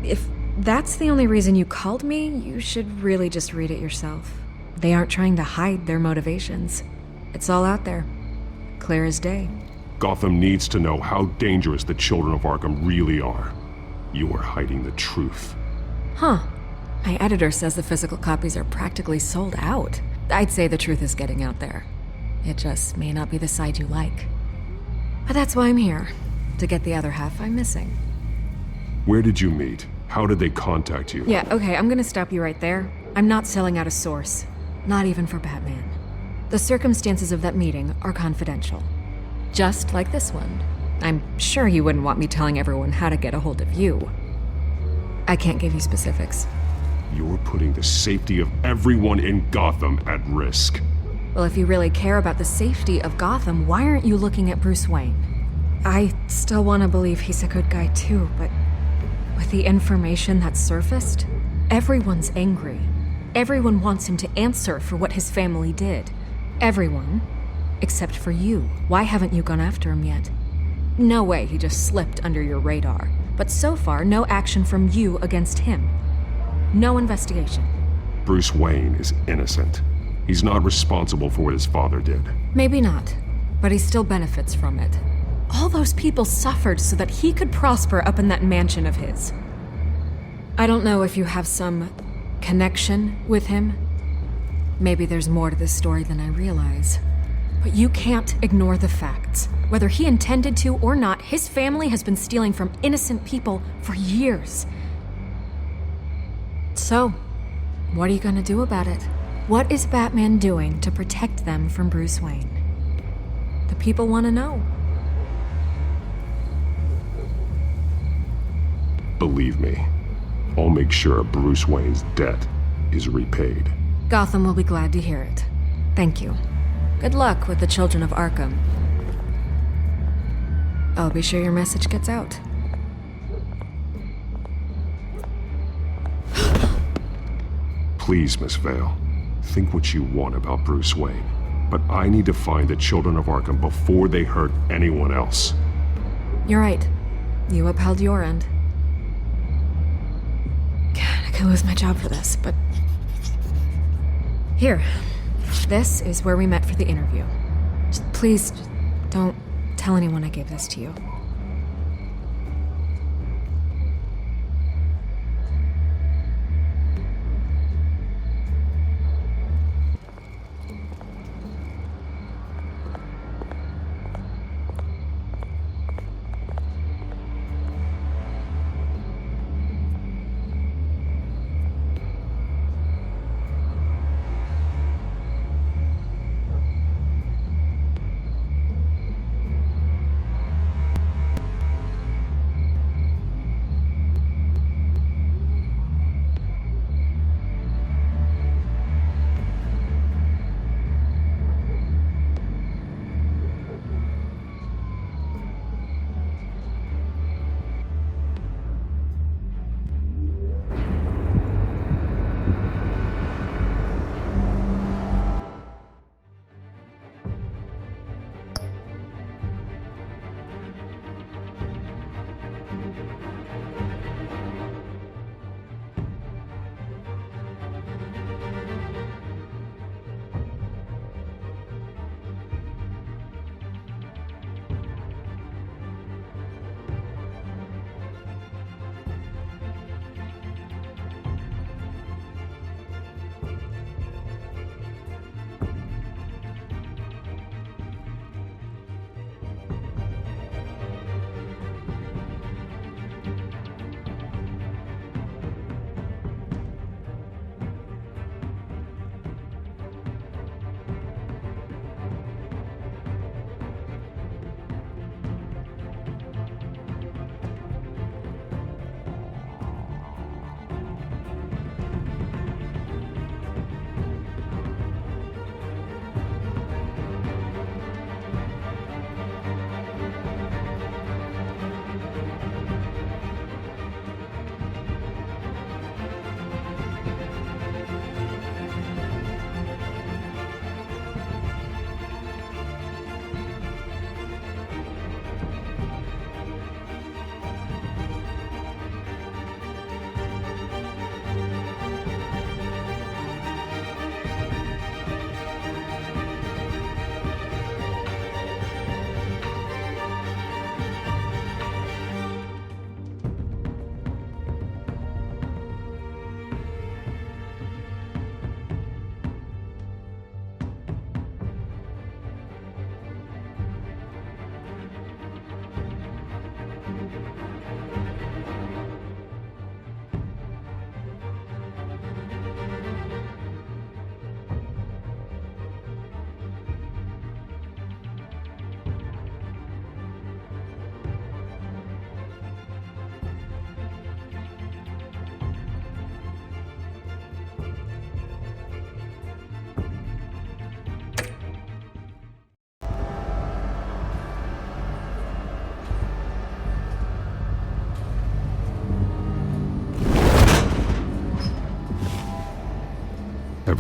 If that's the only reason you called me, you should really just read it yourself. They aren't trying to hide their motivations. It's all out there. Clear as day. Gotham needs to know how dangerous the Children of Arkham really are. You are hiding the truth. Huh. My editor says the physical copies are practically sold out. I'd say the truth is getting out there. It just may not be the side you like. But that's why I'm here. To get the other half I'm missing. Where did you meet? How did they contact you? Yeah, okay, I'm gonna stop you right there. I'm not selling out a source. Not even for Batman. The circumstances of that meeting are confidential. Just like this one. I'm sure you wouldn't want me telling everyone how to get a hold of you. I can't give you specifics. You're putting the safety of everyone in Gotham at risk. Well, if you really care about the safety of Gotham, why aren't you looking at Bruce Wayne? I still want to believe he's a good guy too, but with the information that's surfaced, everyone's angry. Everyone wants him to answer for what his family did. Everyone, except for you. Why haven't you gone after him yet? No way he just slipped under your radar. But so far, no action from you against him. No investigation. Bruce Wayne is innocent. He's not responsible for what his father did. Maybe not, but he still benefits from it. All those people suffered so that he could prosper up in that mansion of his. I don't know if you have some connection with him. Maybe there's more to this story than I realize. But you can't ignore the facts. Whether he intended to or not, his family has been stealing from innocent people for years. So, what are you gonna do about it? What is Batman doing to protect them from Bruce Wayne? The people want to know. Believe me, I'll make sure Bruce Wayne's debt is repaid. Gotham will be glad to hear it. Thank you. Good luck with the Children of Arkham. I'll be sure your message gets out. Please, Miss Vale, think what you want about Bruce Wayne, but I need to find the Children of Arkham before they hurt anyone else. You're right. You upheld your end. God, I could lose my job for this, but... Here. This is where we met for the interview. Please, don't tell anyone I gave this to you.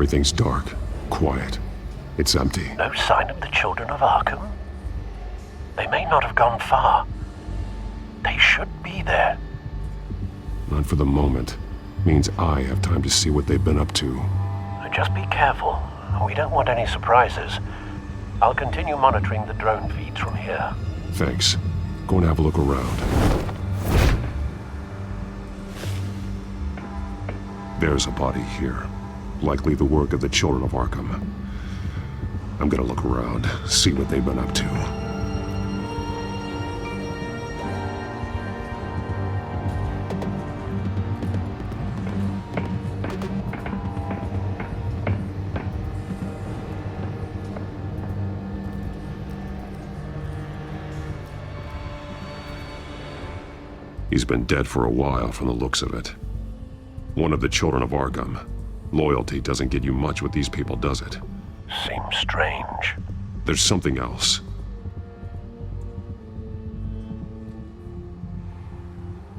Everything's dark, quiet. It's empty. No sign of the Children of Arkham? They may not have gone far. They should be there. Not for the moment. Means I have time to see what they've been up to. Just be careful. We don't want any surprises. I'll continue monitoring the drone feeds from here. Thanks. Go and have a look around. There's a body here. Likely the work of the Children of Arkham. I'm gonna look around, see what they've been up to. He's been dead for a while from the looks of it. One of the Children of Arkham. Loyalty doesn't get you much with these people, does it? Seems strange. There's something else.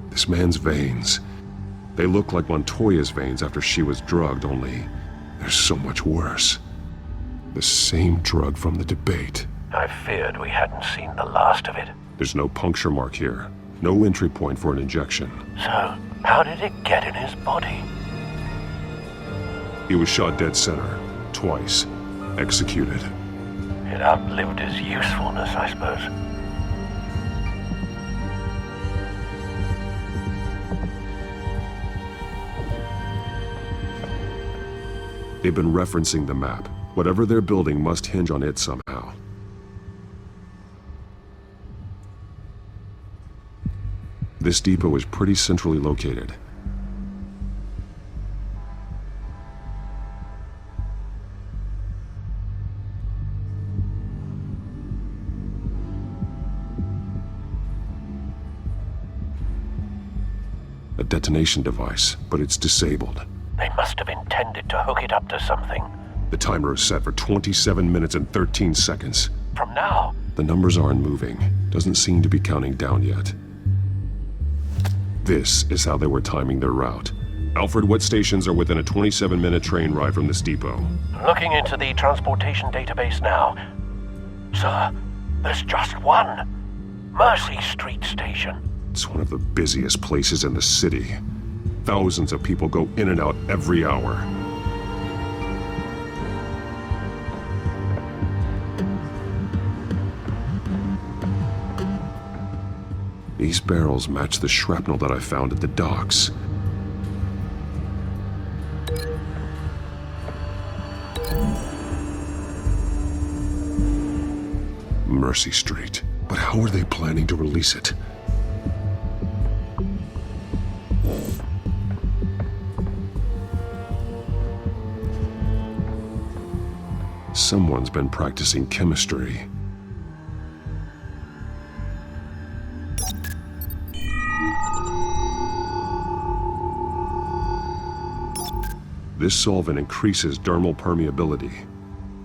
This man's veins. They look like Montoya's veins after she was drugged, only they're so much worse. The same drug from the debate. I feared we hadn't seen the last of it. There's no puncture mark here. No entry point for an injection. So, how did it get in his body? He was shot dead center. Twice. Executed. It outlived his usefulness, I suppose. They've been referencing the map. Whatever they're building must hinge on it somehow. This depot is pretty centrally located. A detonation device, but it's disabled. They must have intended to hook it up to something. The timer is set for 27 minutes and 13 seconds. From now? The numbers aren't moving. Doesn't seem to be counting down yet. This is how they were timing their route. Alfred, what stations are within a 27-minute train ride from this depot? Looking into the transportation database now. Sir, there's just one. Mercy Street Station. It's one of the busiest places in the city. Thousands of people go in and out every hour. These barrels match the shrapnel that I found at the docks. Mercy Street. But how are they planning to release it? Someone's been practicing chemistry. This solvent increases dermal permeability.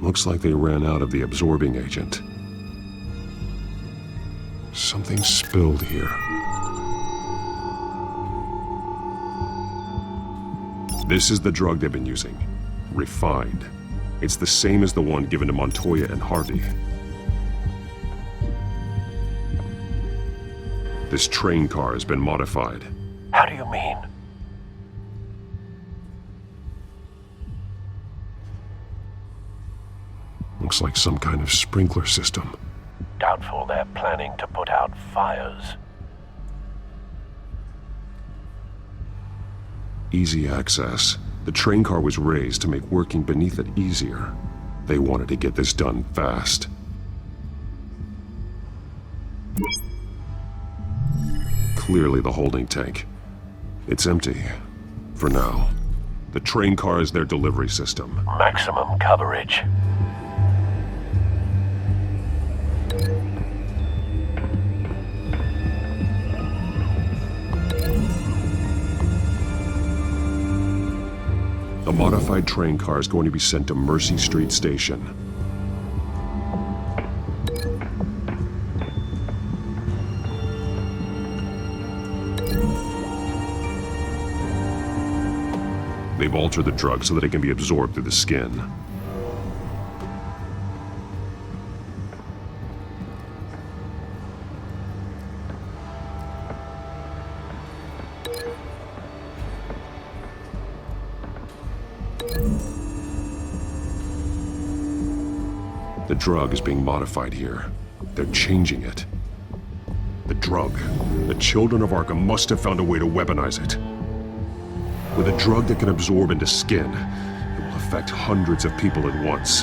Looks like they ran out of the absorbing agent. Something spilled here. This is the drug they've been using. Refined. It's the same as the one given to Montoya and Harvey. This train car has been modified. How do you mean? Looks like some kind of sprinkler system. Doubtful they're planning to put out fires. Easy access. The train car was raised to make working beneath it easier. They wanted to get this done fast. Clearly the holding tank. It's empty. For now. The train car is their delivery system. Maximum coverage. A modified train car is going to be sent to Mercy Street Station. They've altered the drug so that it can be absorbed through the skin. The drug is being modified here. They're changing it. The drug. The Children of Arkham must have found a way to weaponize it. With a drug that can absorb into skin, it will infect hundreds of people at once.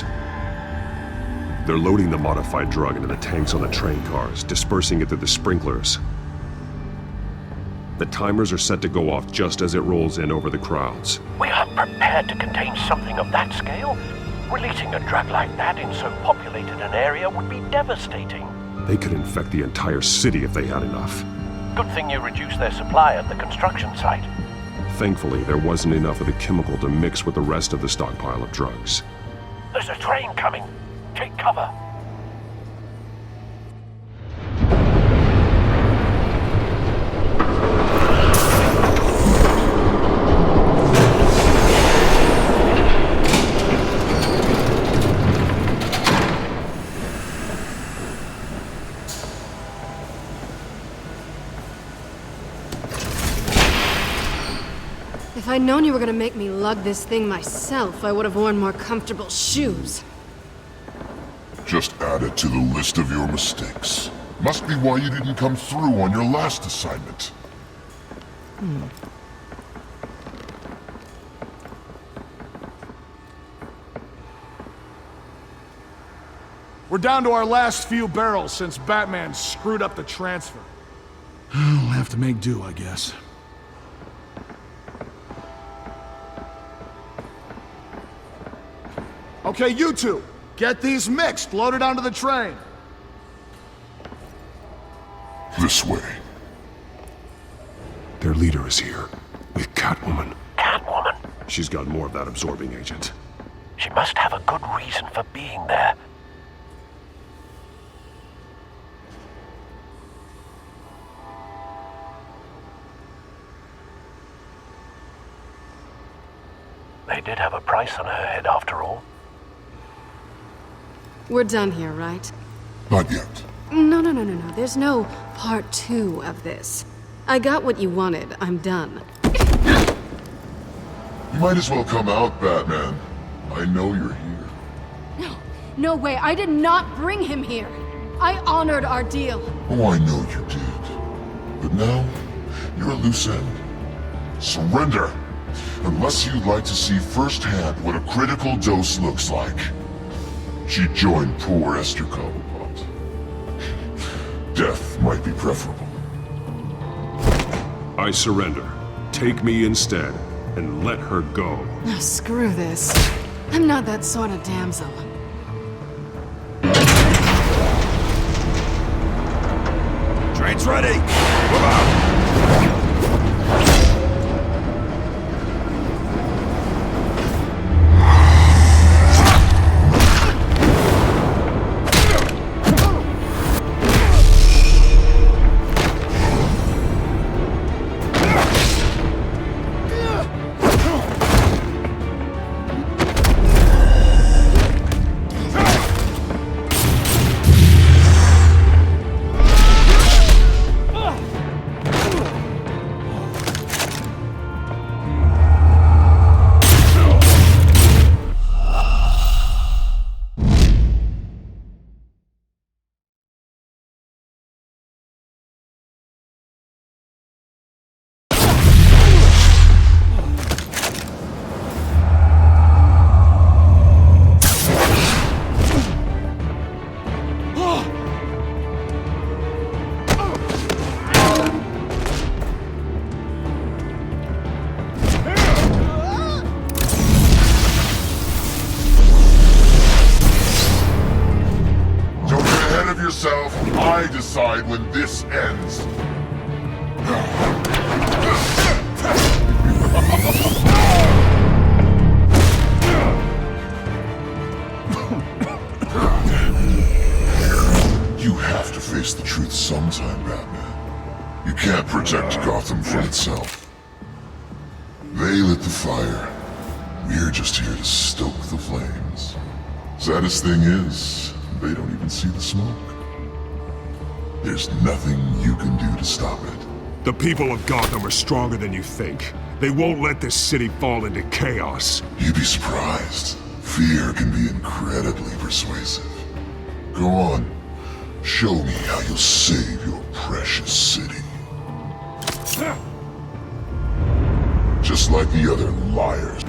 They're loading the modified drug into the tanks on the train cars, dispersing it through the sprinklers. The timers are set to go off just as it rolls in over the crowds. We aren't prepared to contain something of that scale. Releasing a drug like that in so populated an area would be devastating. They could infect the entire city if they had enough. Good thing you reduced their supply at the construction site. Thankfully, there wasn't enough of the chemical to mix with the rest of the stockpile of drugs. There's a train coming. Take cover. If I'd known you were gonna make me lug this thing myself, I would have worn more comfortable shoes. Just add it to the list of your mistakes. Must be why you didn't come through on your last assignment. We're down to our last few barrels since Batman screwed up the transfer. We'll have to make do, I guess. Okay, you two, get these mixed, loaded onto the train. This way. Their leader is here, with Catwoman. Catwoman? She's got more of that absorbing agent. She must have a good reason for being there. They did have a price on her head after all. We're done here, right? Not yet. No. There's no part 2 of this. I got what you wanted. I'm done. You might as well come out, Batman. I know you're here. No way. I did not bring him here. I honored our deal. Oh, I know you did. But now, you're a loose end. Surrender! Unless you'd like to see firsthand what a critical dose looks like. She joined poor Esther Cobblepot. Death might be preferable. I surrender. Take me instead, and let her go. Oh, screw this. I'm not that sort of damsel. Train's ready! Move out! I decide when this ends. You have to face the truth sometime, Batman. You can't protect Gotham from itself. They lit the fire. We're just here to stoke the flames. Saddest thing is, they don't even see the smoke. There's nothing you can do to stop it. The people of Gotham are stronger than you think. They won't let this city fall into chaos. You'd be surprised. Fear can be incredibly persuasive. Go on. Show me how you'll save your precious city. Just like the other liars.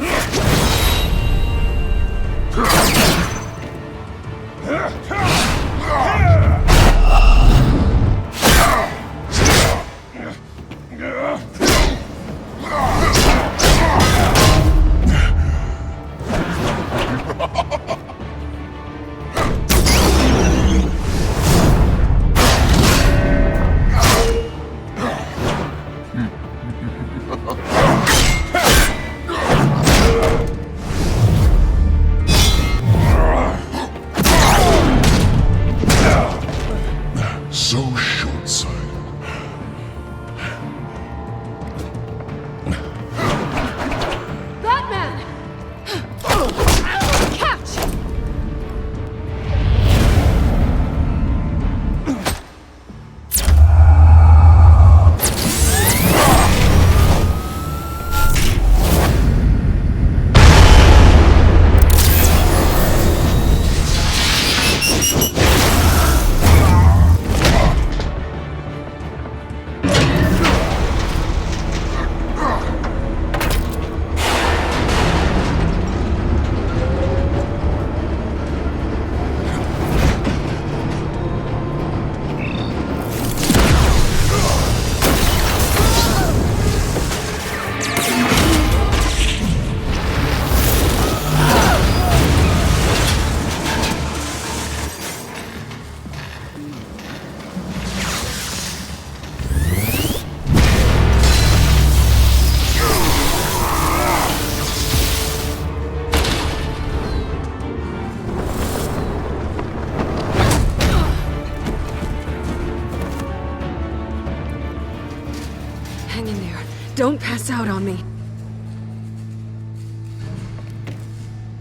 Don't pass out on me.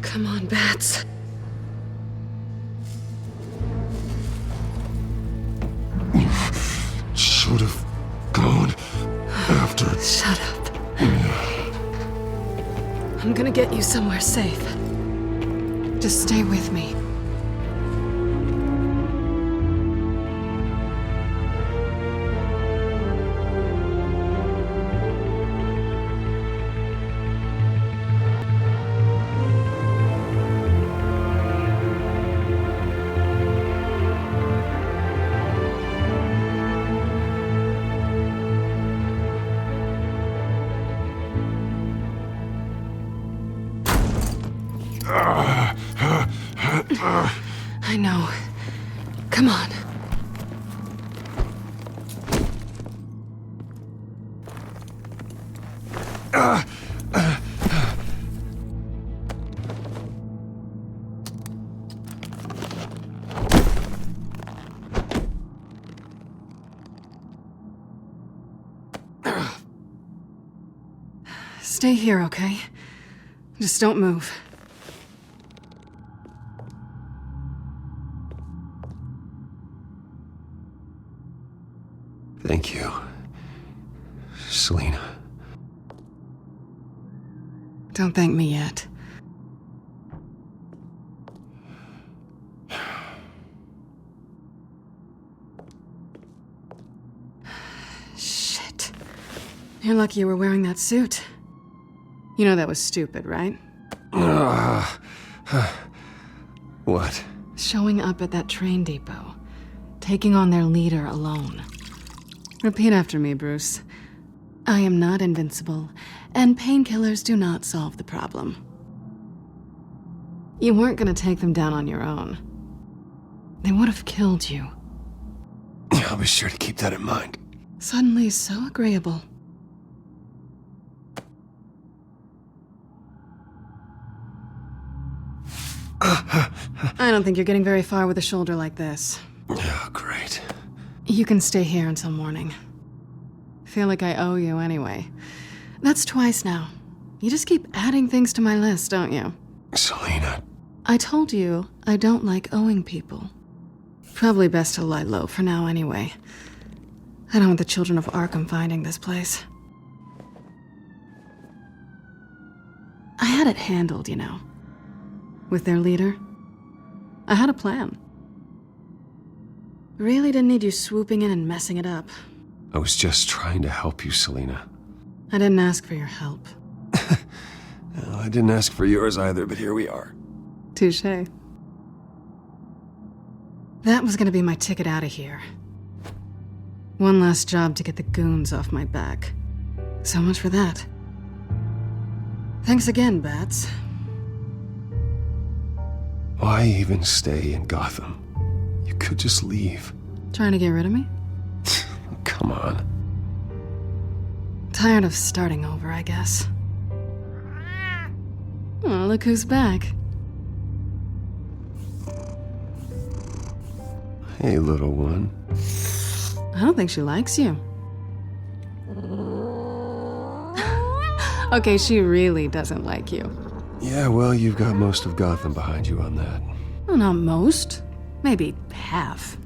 Come on, Bats. Should have gone after. Shut up. I'm gonna get you somewhere safe. Just stay with me. I know. Come on. Stay here, okay? Just don't move. Thank you, Selina. Don't thank me yet. Shit. You're lucky you were wearing that suit. You know that was stupid, right? What? Showing up at that train depot. Taking on their leader alone. Repeat after me, Bruce. I am not invincible, and painkillers do not solve the problem. You weren't gonna take them down on your own. They would have killed you. I'll be sure to keep that in mind. Suddenly so agreeable. I don't think you're getting very far with a shoulder like this. Oh, great. You can stay here until morning. Feel like I owe you anyway. That's twice now. You just keep adding things to my list, don't you? Selina. I told you I don't like owing people. Probably best to lie low for now anyway. I don't want the children of Arkham finding this place. I had it handled, you know. With their leader. I had a plan. Really didn't need you swooping in and messing it up. I was just trying to help you, Selina. I didn't ask for your help. Well, I didn't ask for yours either, but here we are. Touché. That was gonna be my ticket out of here. One last job to get the goons off my back. So much for that. Thanks again, Bats. Why even stay in Gotham? You could just leave. Trying to get rid of me? Come on. Tired of starting over, I guess. Oh, look who's back. Hey, little one. I don't think she likes you. Okay, she really doesn't like you. Yeah, well, you've got most of Gotham behind you on that. Well, not most. Maybe half.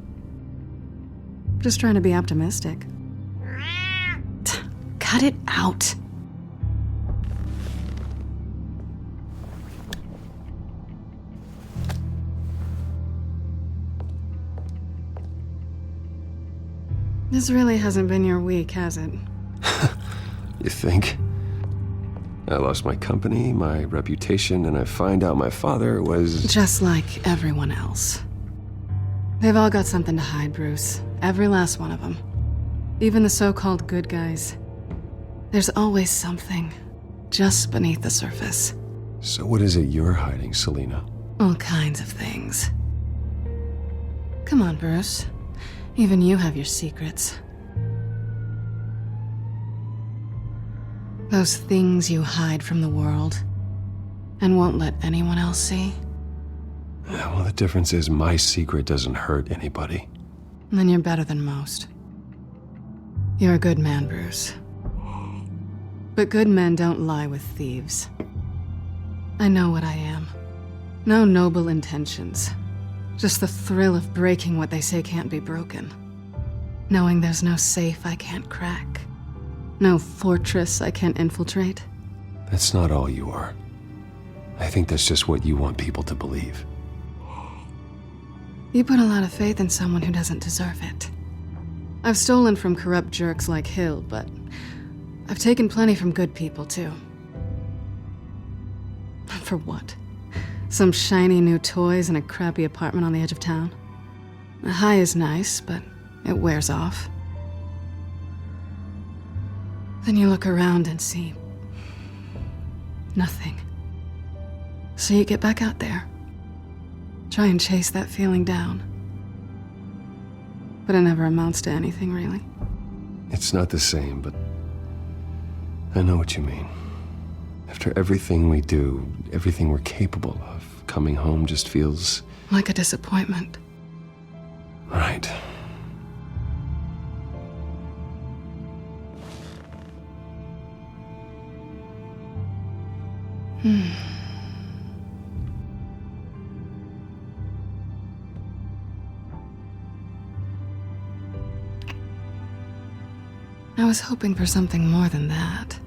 Just trying to be optimistic. Cut it out. This really hasn't been your week, has it? You think? I lost my company, my reputation, and I find out my father was... Just like everyone else. They've all got something to hide, Bruce. Every last one of them. Even the so-called good guys. There's always something, just beneath the surface. So what is it you're hiding, Selina? All kinds of things. Come on, Bruce. Even you have your secrets. Those things you hide from the world and won't let anyone else see. Yeah, well, the difference is my secret doesn't hurt anybody. Then you're better than most. You're a good man, Bruce. But good men don't lie with thieves. I know what I am. No noble intentions. Just the thrill of breaking what they say can't be broken. Knowing there's no safe I can't crack. No fortress I can't infiltrate. That's not all you are. I think that's just what you want people to believe. You put a lot of faith in someone who doesn't deserve it. I've stolen from corrupt jerks like Hill, but I've taken plenty from good people, too. For what? Some shiny new toys in a crappy apartment on the edge of town? The high is nice, but it wears off. Then you look around and see nothing. So you get back out there. Try and chase that feeling down. But it never amounts to anything, really. It's not the same, but I know what you mean. After everything we do, everything we're capable of, coming home just feels... like a disappointment. Right. I was hoping for something more than that.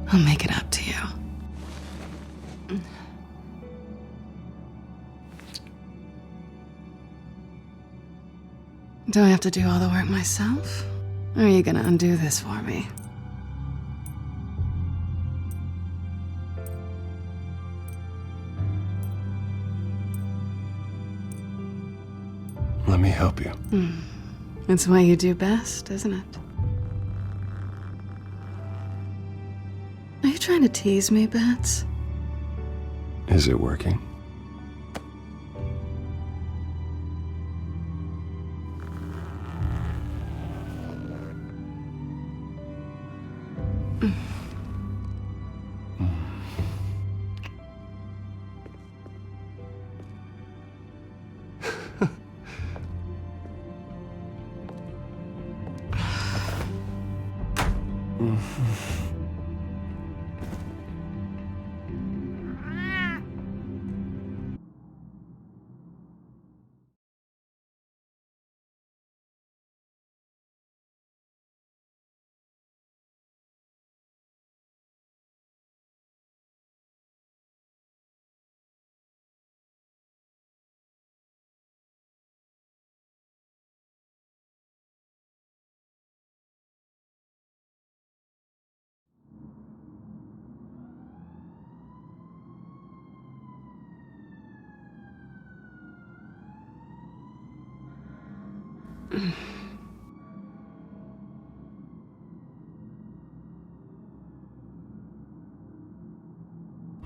I'll make it up to you. Do I have to do all the work myself? Or are you gonna undo this for me? Let me help you. It's what you do best, isn't it? Are you trying to tease me, Bats? Is it working?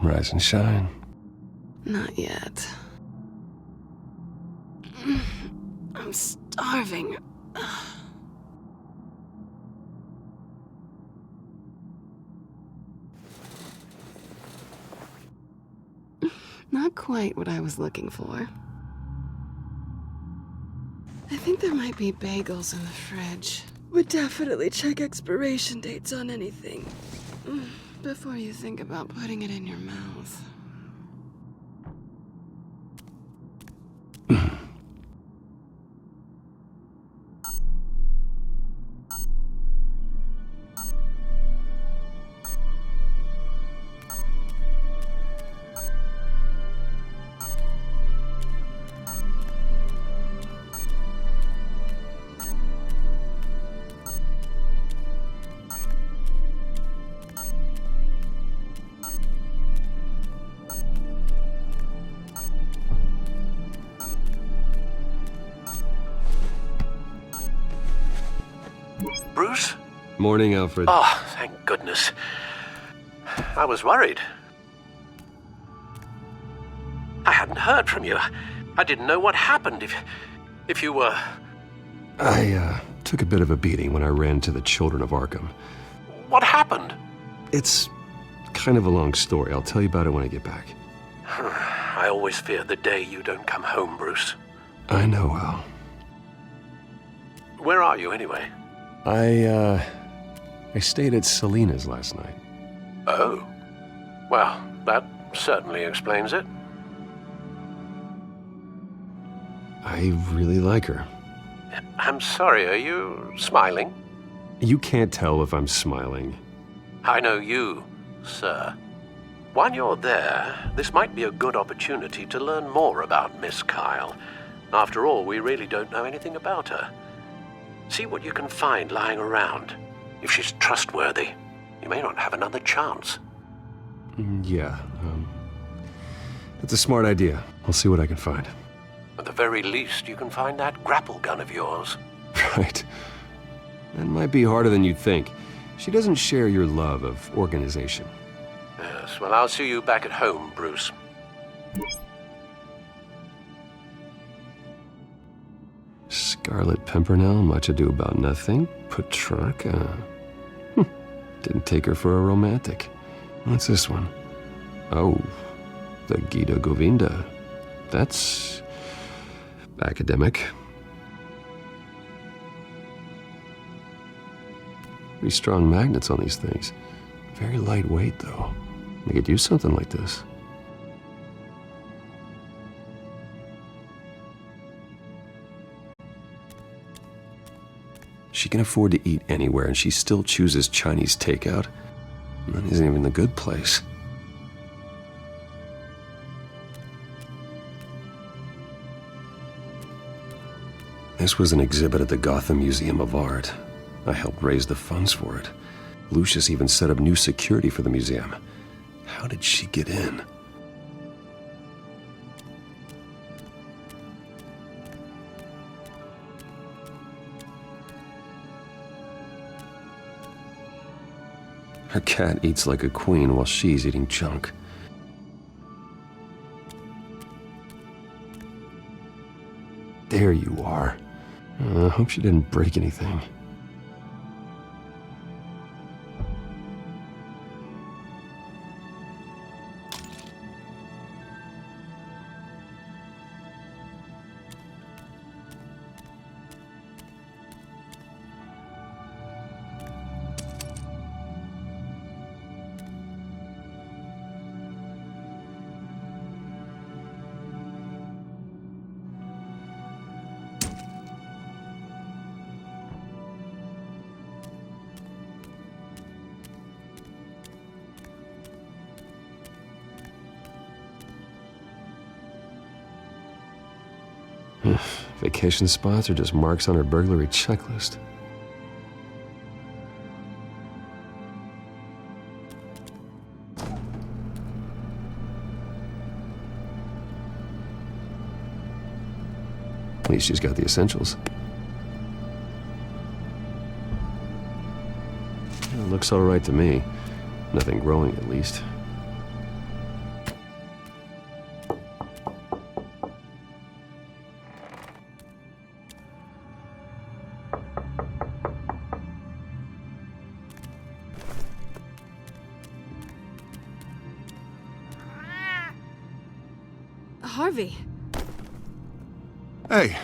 Rise and shine. Not yet. I'm starving. Not quite what I was looking for. I think there might be bagels in the fridge. Would definitely check expiration dates on anything before you think about putting it in your mouth. Bruce? Morning, Alfred. Oh, thank goodness. I was worried. I hadn't heard from you. I didn't know what happened if you were... I took a bit of a beating when I ran to the Children of Arkham. What happened? It's kind of a long story. I'll tell you about it when I get back. I always fear the day you don't come home, Bruce. I know, Al. Where are you, anyway? I stayed at Selena's last night. Oh. Well, that certainly explains it. I really like her. I'm sorry, are you smiling? You can't tell if I'm smiling. I know you, sir. While you're there, this might be a good opportunity to learn more about Miss Kyle. After all, we really don't know anything about her. See what you can find lying around. If she's trustworthy, you may not have another chance. Yeah, that's a smart idea. I'll see what I can find. At the very least, you can find that grapple gun of yours. Right. That might be harder than you'd think. She doesn't share your love of organization. Yes, well, I'll see you back at home, Bruce. Scarlet Pimpernel, much ado about nothing. Petrarca. Didn't take her for a romantic. What's this one? Oh, the Gita Govinda. That's academic. Pretty strong magnets on these things. Very lightweight, though. They could use something like this. She can afford to eat anywhere, and she still chooses Chinese takeout. That isn't even the good place. This was an exhibit at the Gotham Museum of Art. I helped raise the funds for it. Lucius even set up new security for the museum. How did she get in? Her cat eats like a queen while she's eating junk. There you are. I hope she didn't break anything. Vacation spots are just marks on her burglary checklist. At least she's got the essentials. It looks all right to me. Nothing growing, at least. Harvey. Hey,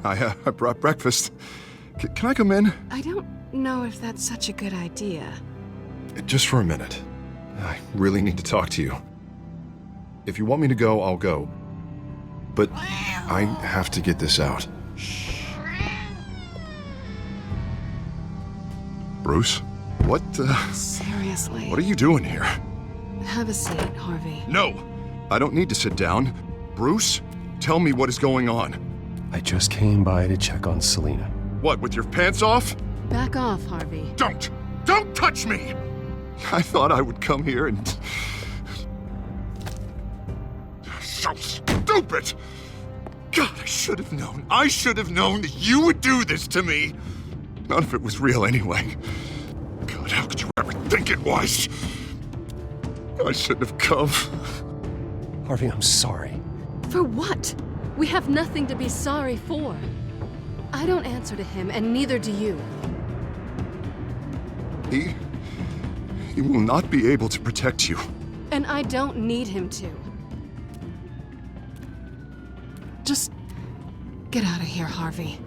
I brought breakfast. Can I come in? I don't know if that's such a good idea. Just for a minute. I really need to talk to you. If you want me to go, I'll go. But I have to get this out. Bruce? What, Seriously. What are you doing here? Have a seat, Harvey. No! I don't need to sit down. Bruce, tell me what is going on. I just came by to check on Selena. What, with your pants off? Back off, Harvey. Don't! Don't touch me! I thought I would come here and... So stupid! God, I should have known. I should have known that you would do this to me. None of it was real anyway. God, how could you ever think it was? I shouldn't have come. Harvey, I'm sorry. For what? We have nothing to be sorry for. I don't answer to him, and neither do you. He will not be able to protect you. And I don't need him to. Just get out of here, Harvey.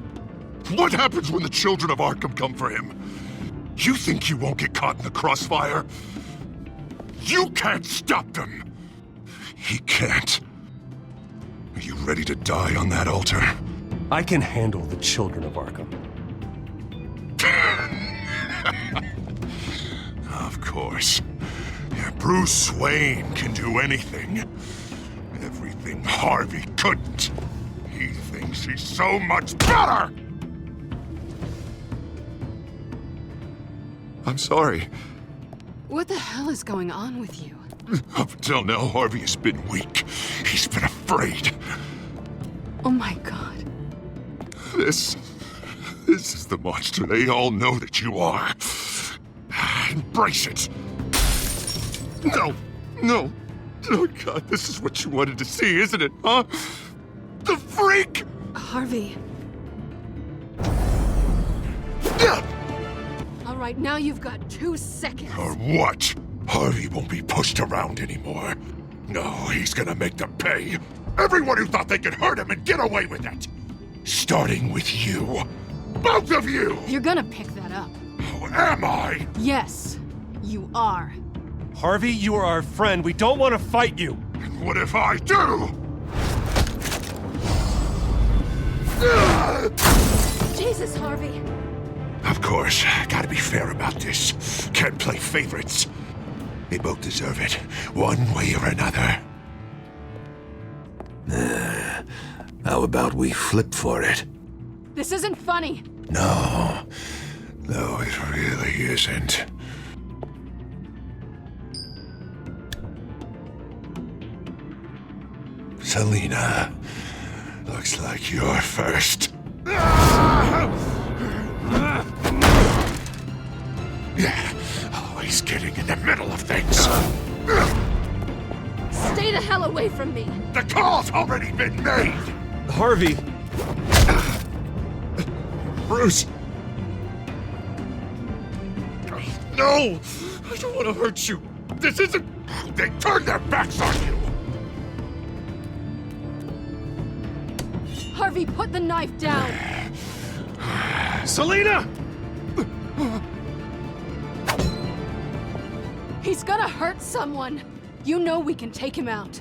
What happens when the children of Arkham come for him? You think you won't get caught in the crossfire? You can't stop them! He can't. Are you ready to die on that altar? I can handle the children of Arkham. Of course. Yeah, Bruce Wayne can do anything. Everything Harvey couldn't. He thinks he's so much better! I'm sorry. What the hell is going on with you? Up until now, Harvey has been weak. He's been afraid. Oh my God. This is the monster they all know that you are. Embrace it. No. Oh God, this is what you wanted to see, isn't it, huh? The freak! Harvey. All right, now you've got 2 seconds. Or what? Harvey won't be pushed around anymore. No, he's gonna make them pay. Everyone who thought they could hurt him and get away with it. Starting with you. Both of you! You're gonna pick that up. Oh, am I? Yes, you are. Harvey, you are our friend. We don't want to fight you. And what if I do? Jesus, Harvey. Of course, gotta be fair about this. Can't play favorites. They both deserve it, one way or another. How about we flip for it? This isn't funny. No, it really isn't. Selina, looks like you're first. Always getting in the middle of things. Stay the hell away from me. The call's already been made. Harvey. Bruce. No! I don't want to hurt you. This isn't... They turned their backs on you. Harvey, put the knife down. Selina! He's gonna hurt someone. You know we can take him out.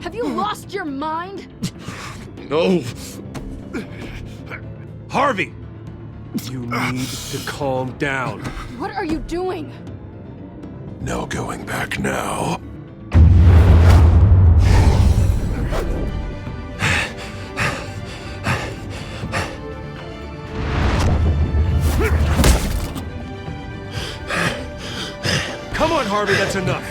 Have you lost your mind? No. Harvey! You need to calm down. What are you doing? No going back now. Come on, Harvey, that's enough.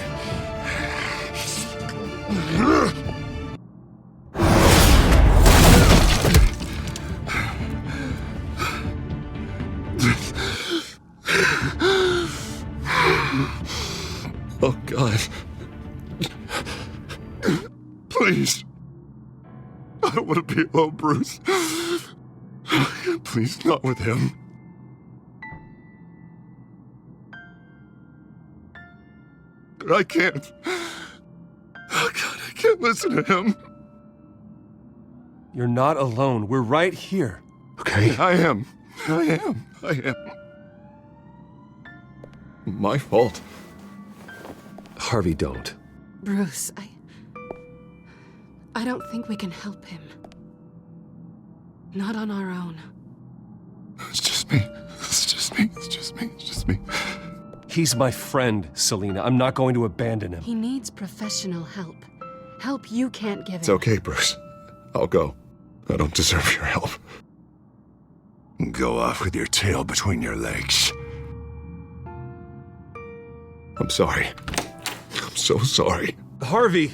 Oh, God. Please. I don't want to be alone, Bruce. Please, not with him. But I can't. Oh, God, I can't listen to him. You're not alone. We're right here. Okay? I am. My fault. Harvey, don't. Bruce, I don't think we can help him. Not on our own. It's just me. He's my friend, Selina. I'm not going to abandon him. He needs professional help. Help you can't give him. It's okay, Bruce. I'll go. I don't deserve your help. Go off with your tail between your legs. I'm sorry. I'm so sorry. Harvey!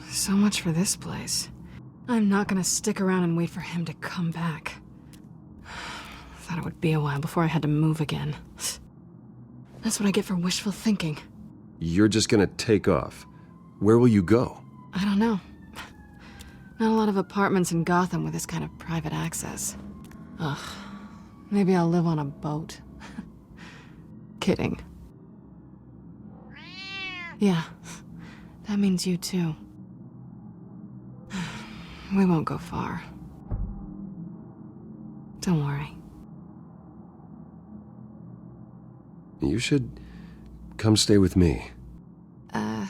So much for this place. I'm not gonna stick around and wait for him to come back. Thought it would be a while before I had to move again. That's what I get for wishful thinking. You're just gonna take off. Where will you go? I don't know. Not a lot of apartments in Gotham with this kind of private access. Ugh. Maybe I'll live on a boat. Kidding. Yeah. That means you too. We won't go far. Don't worry. You should come stay with me. I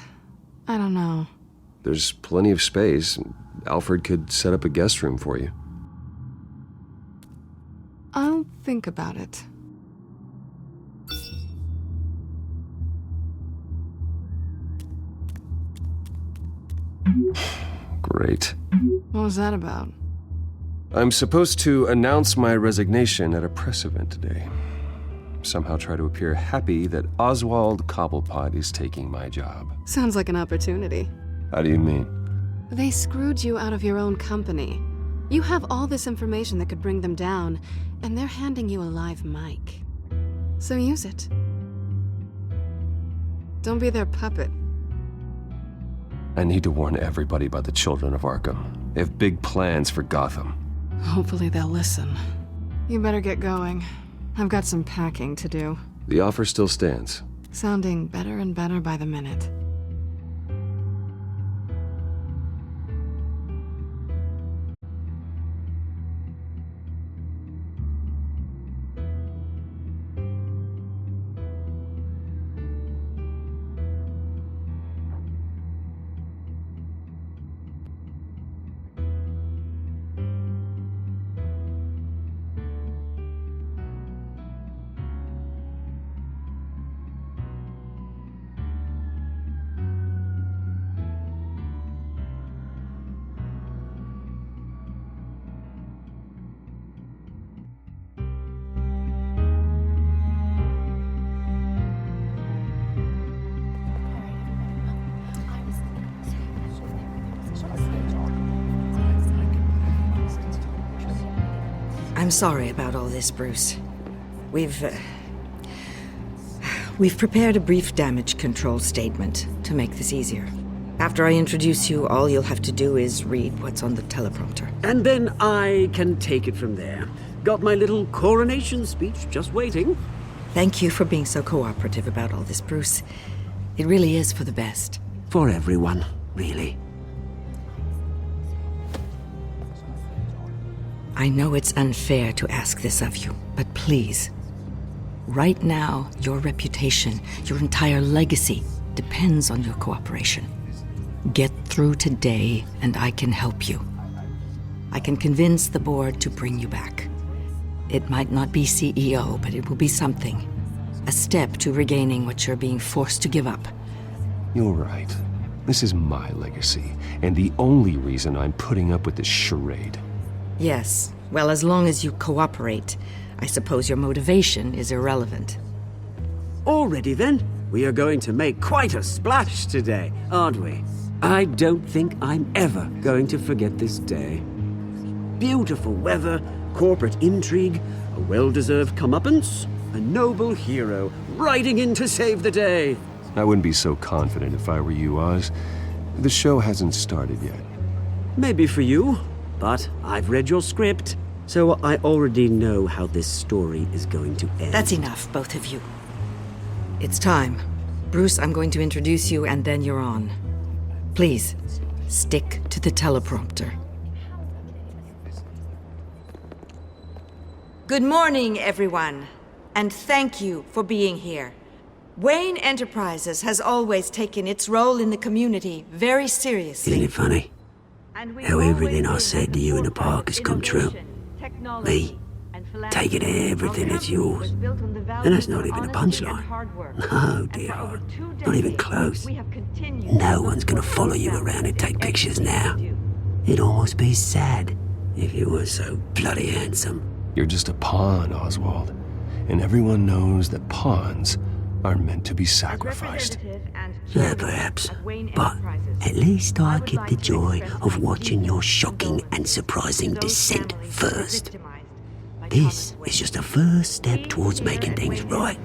don't know. There's plenty of space. Alfred could set up a guest room for you. I'll think about it. Great. What was that about? I'm supposed to announce my resignation at a press event today. Somehow try to appear happy that Oswald Cobblepot is taking my job. Sounds like an opportunity. How do you mean? They screwed you out of your own company. You have all this information that could bring them down, and they're handing you a live mic. So use it. Don't be their puppet. I need to warn everybody about the children of Arkham. They have big plans for Gotham. Hopefully they'll listen. You better get going. I've got some packing to do. The offer still stands. Sounding better and better by the minute. I'm sorry about all this, Bruce. We've prepared a brief damage control statement to make this easier. After I introduce you, all you'll have to do is read what's on the teleprompter. And then I can take it from there. Got my little coronation speech just waiting. Thank you for being so cooperative about all this, Bruce. It really is for the best. For everyone, really. I know it's unfair to ask this of you, but please. Right now, your reputation, your entire legacy, depends on your cooperation. Get through today, and I can help you. I can convince the board to bring you back. It might not be CEO, but it will be something. A step to regaining what you're being forced to give up. You're right. This is my legacy, and the only reason I'm putting up with this charade. Yes. Well, as long as you cooperate, I suppose your motivation is irrelevant. Already then, we are going to make quite a splash today, aren't we? I don't think I'm ever going to forget this day. Beautiful weather, corporate intrigue, a well-deserved comeuppance, a noble hero riding in to save the day. I wouldn't be so confident if I were you, Oz. The show hasn't started yet. Maybe for you, but I've read your script, so I already know how this story is going to end. That's enough, both of you. It's time. Bruce, I'm going to introduce you, and then you're on. Please, stick to the teleprompter. Good morning, everyone, and thank you for being here. Wayne Enterprises has always taken its role in the community very seriously. Isn't it funny? How everything I said to you in the park has come true. Me, taking everything that's yours. And that's not even a punchline. No, dear heart. Not even close. No one's gonna follow you around and take pictures now. It'd almost be sad if you were so bloody handsome. You're just a pawn, Oswald. And everyone knows that pawns are meant to be sacrificed. Yeah, perhaps. But at least I get the joy of watching your shocking and surprising descent first. This is just a first step towards making things right.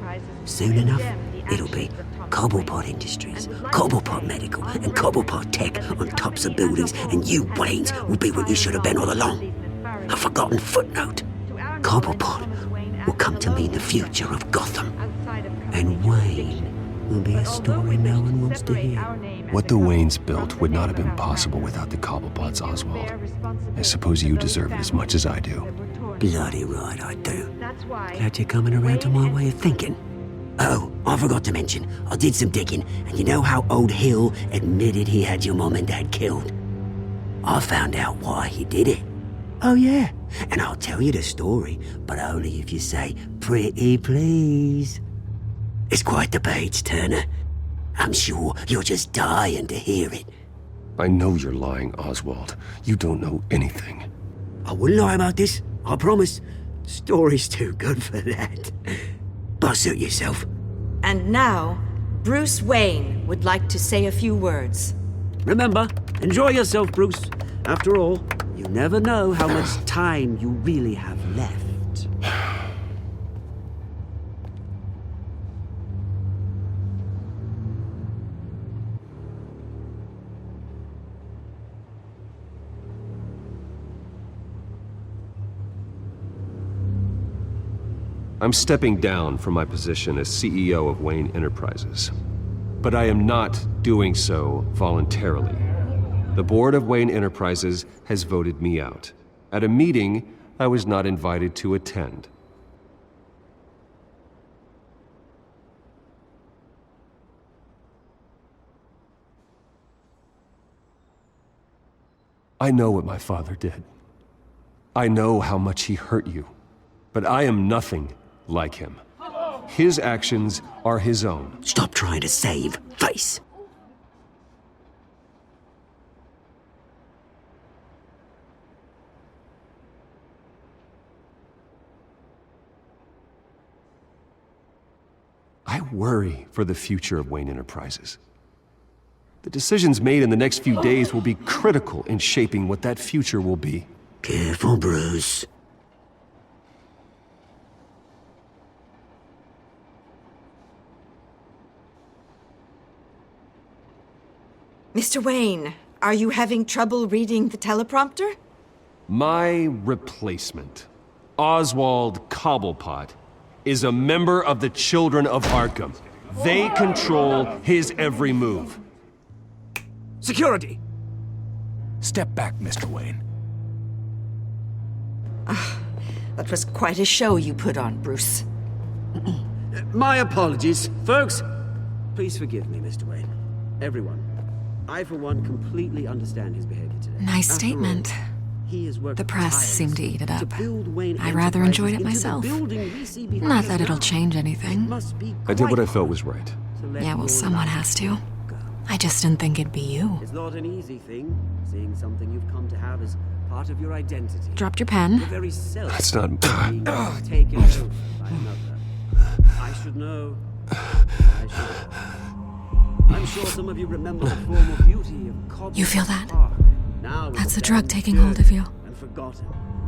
Soon enough, it'll be Cobblepot Industries, Cobblepot Medical, and Cobblepot Tech on tops of buildings, and you, Waynes, will be what you should have been all along. A forgotten footnote. Cobblepot will come to mean the future of Gotham. And Wayne will be a story no one wants to hear. What the Waynes built would not have been possible without the Cobblepots, Oswald. I suppose you deserve it as much as I do. Bloody right I do. Glad you're coming around to my way of thinking. Oh, I forgot to mention, I did some digging, and you know how old Hill admitted he had your mom and dad killed? I found out why he did it. Oh yeah, and I'll tell you the story, but only if you say, pretty please. It's quite the page, Turner. I'm sure you're just dying to hear it. I know you're lying, Oswald. You don't know anything. I wouldn't lie about this, I promise. Story's too good for that. But suit yourself. And now, Bruce Wayne would like to say a few words. Remember, enjoy yourself, Bruce. After all, you never know how much time you really have left. I'm stepping down from my position as CEO of Wayne Enterprises. But I am not doing so voluntarily. The board of Wayne Enterprises has voted me out, at a meeting I was not invited to attend. I know what my father did. I know how much he hurt you. But I am nothing like him. His actions are his own. Stop trying to save face. I worry for the future of Wayne Enterprises. The decisions made in the next few days will be critical in shaping what that future will be. Careful, Bruce. Mr. Wayne, are you having trouble reading the teleprompter? My replacement, Oswald Cobblepot, is a member of the Children of Arkham. They control his every move. Security! Step back, Mr. Wayne. That was quite a show you put on, Bruce. My apologies, folks. Please forgive me, Mr. Wayne. Everyone. I, for one, completely understand his behavior today. Nice statement. The press seemed to eat it up. I rather enjoyed it myself. Not that it'll change anything. I did what I felt was right. Yeah, well, someone has to. I just didn't think it'd be you. It's not an easy thing, seeing something you've come to have as part of your identity. Dropped your pen. Your very self That's not... being taken over by another. I should know. I should. I'm sure some of you remember the former beauty of Cobblepot. You feel that? Now That's the drug taking hold of you. and forgotten.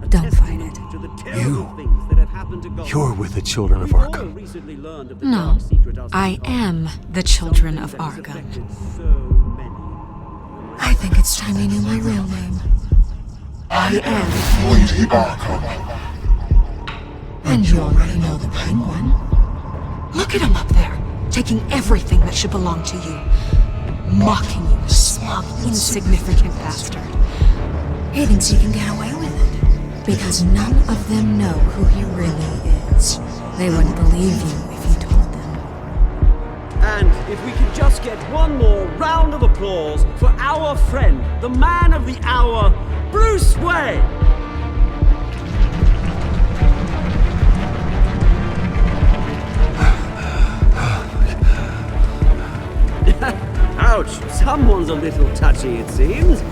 Don't fight it. To the terrible things that have happened to Gotham. You're with the Children of Arkham. Recently learned of the No, dark secret of I am the Children of Arkham. I think it's time you knew my real name. I am Lady Arkham. And you already know the Penguin. Look at him up there, taking everything that should belong to you. Mocking you, smug, insignificant bastard. He thinks he can get away with it. Because none of them know who he really is. They wouldn't believe you if you told them. And if we could just get one more round of applause for our friend, the man of the hour, Bruce Wayne! Ouch, someone's a little touchy, it seems.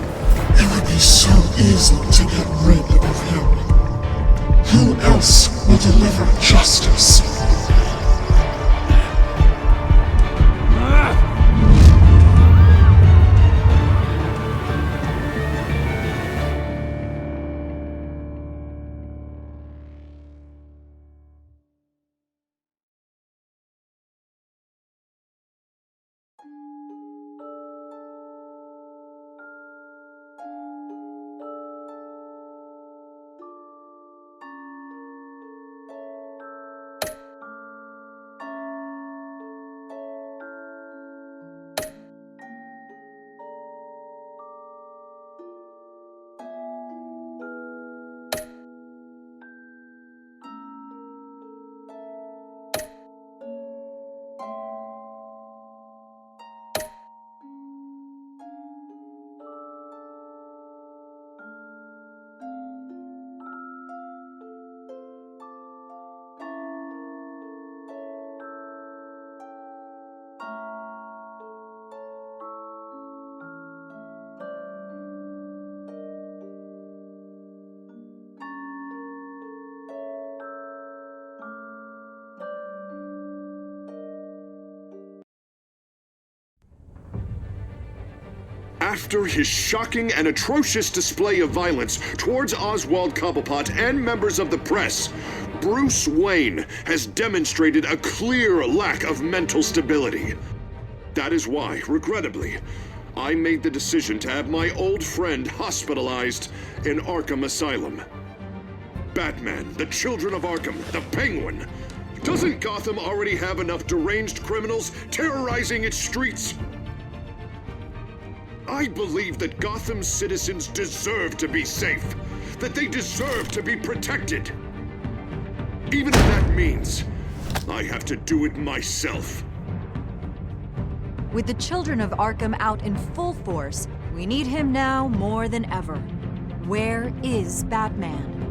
It would be so easy to get rid of him. Who else will deliver justice? After his shocking and atrocious display of violence towards Oswald Cobblepot and members of the press, Bruce Wayne has demonstrated a clear lack of mental stability. That is why, regrettably, I made the decision to have my old friend hospitalized in Arkham Asylum. Batman, the Children of Arkham, the Penguin. Doesn't Gotham already have enough deranged criminals terrorizing its streets? I believe that Gotham's citizens deserve to be safe, that they deserve to be protected. Even if that means I have to do it myself. With the Children of Arkham out in full force, we need him now more than ever. Where is Batman?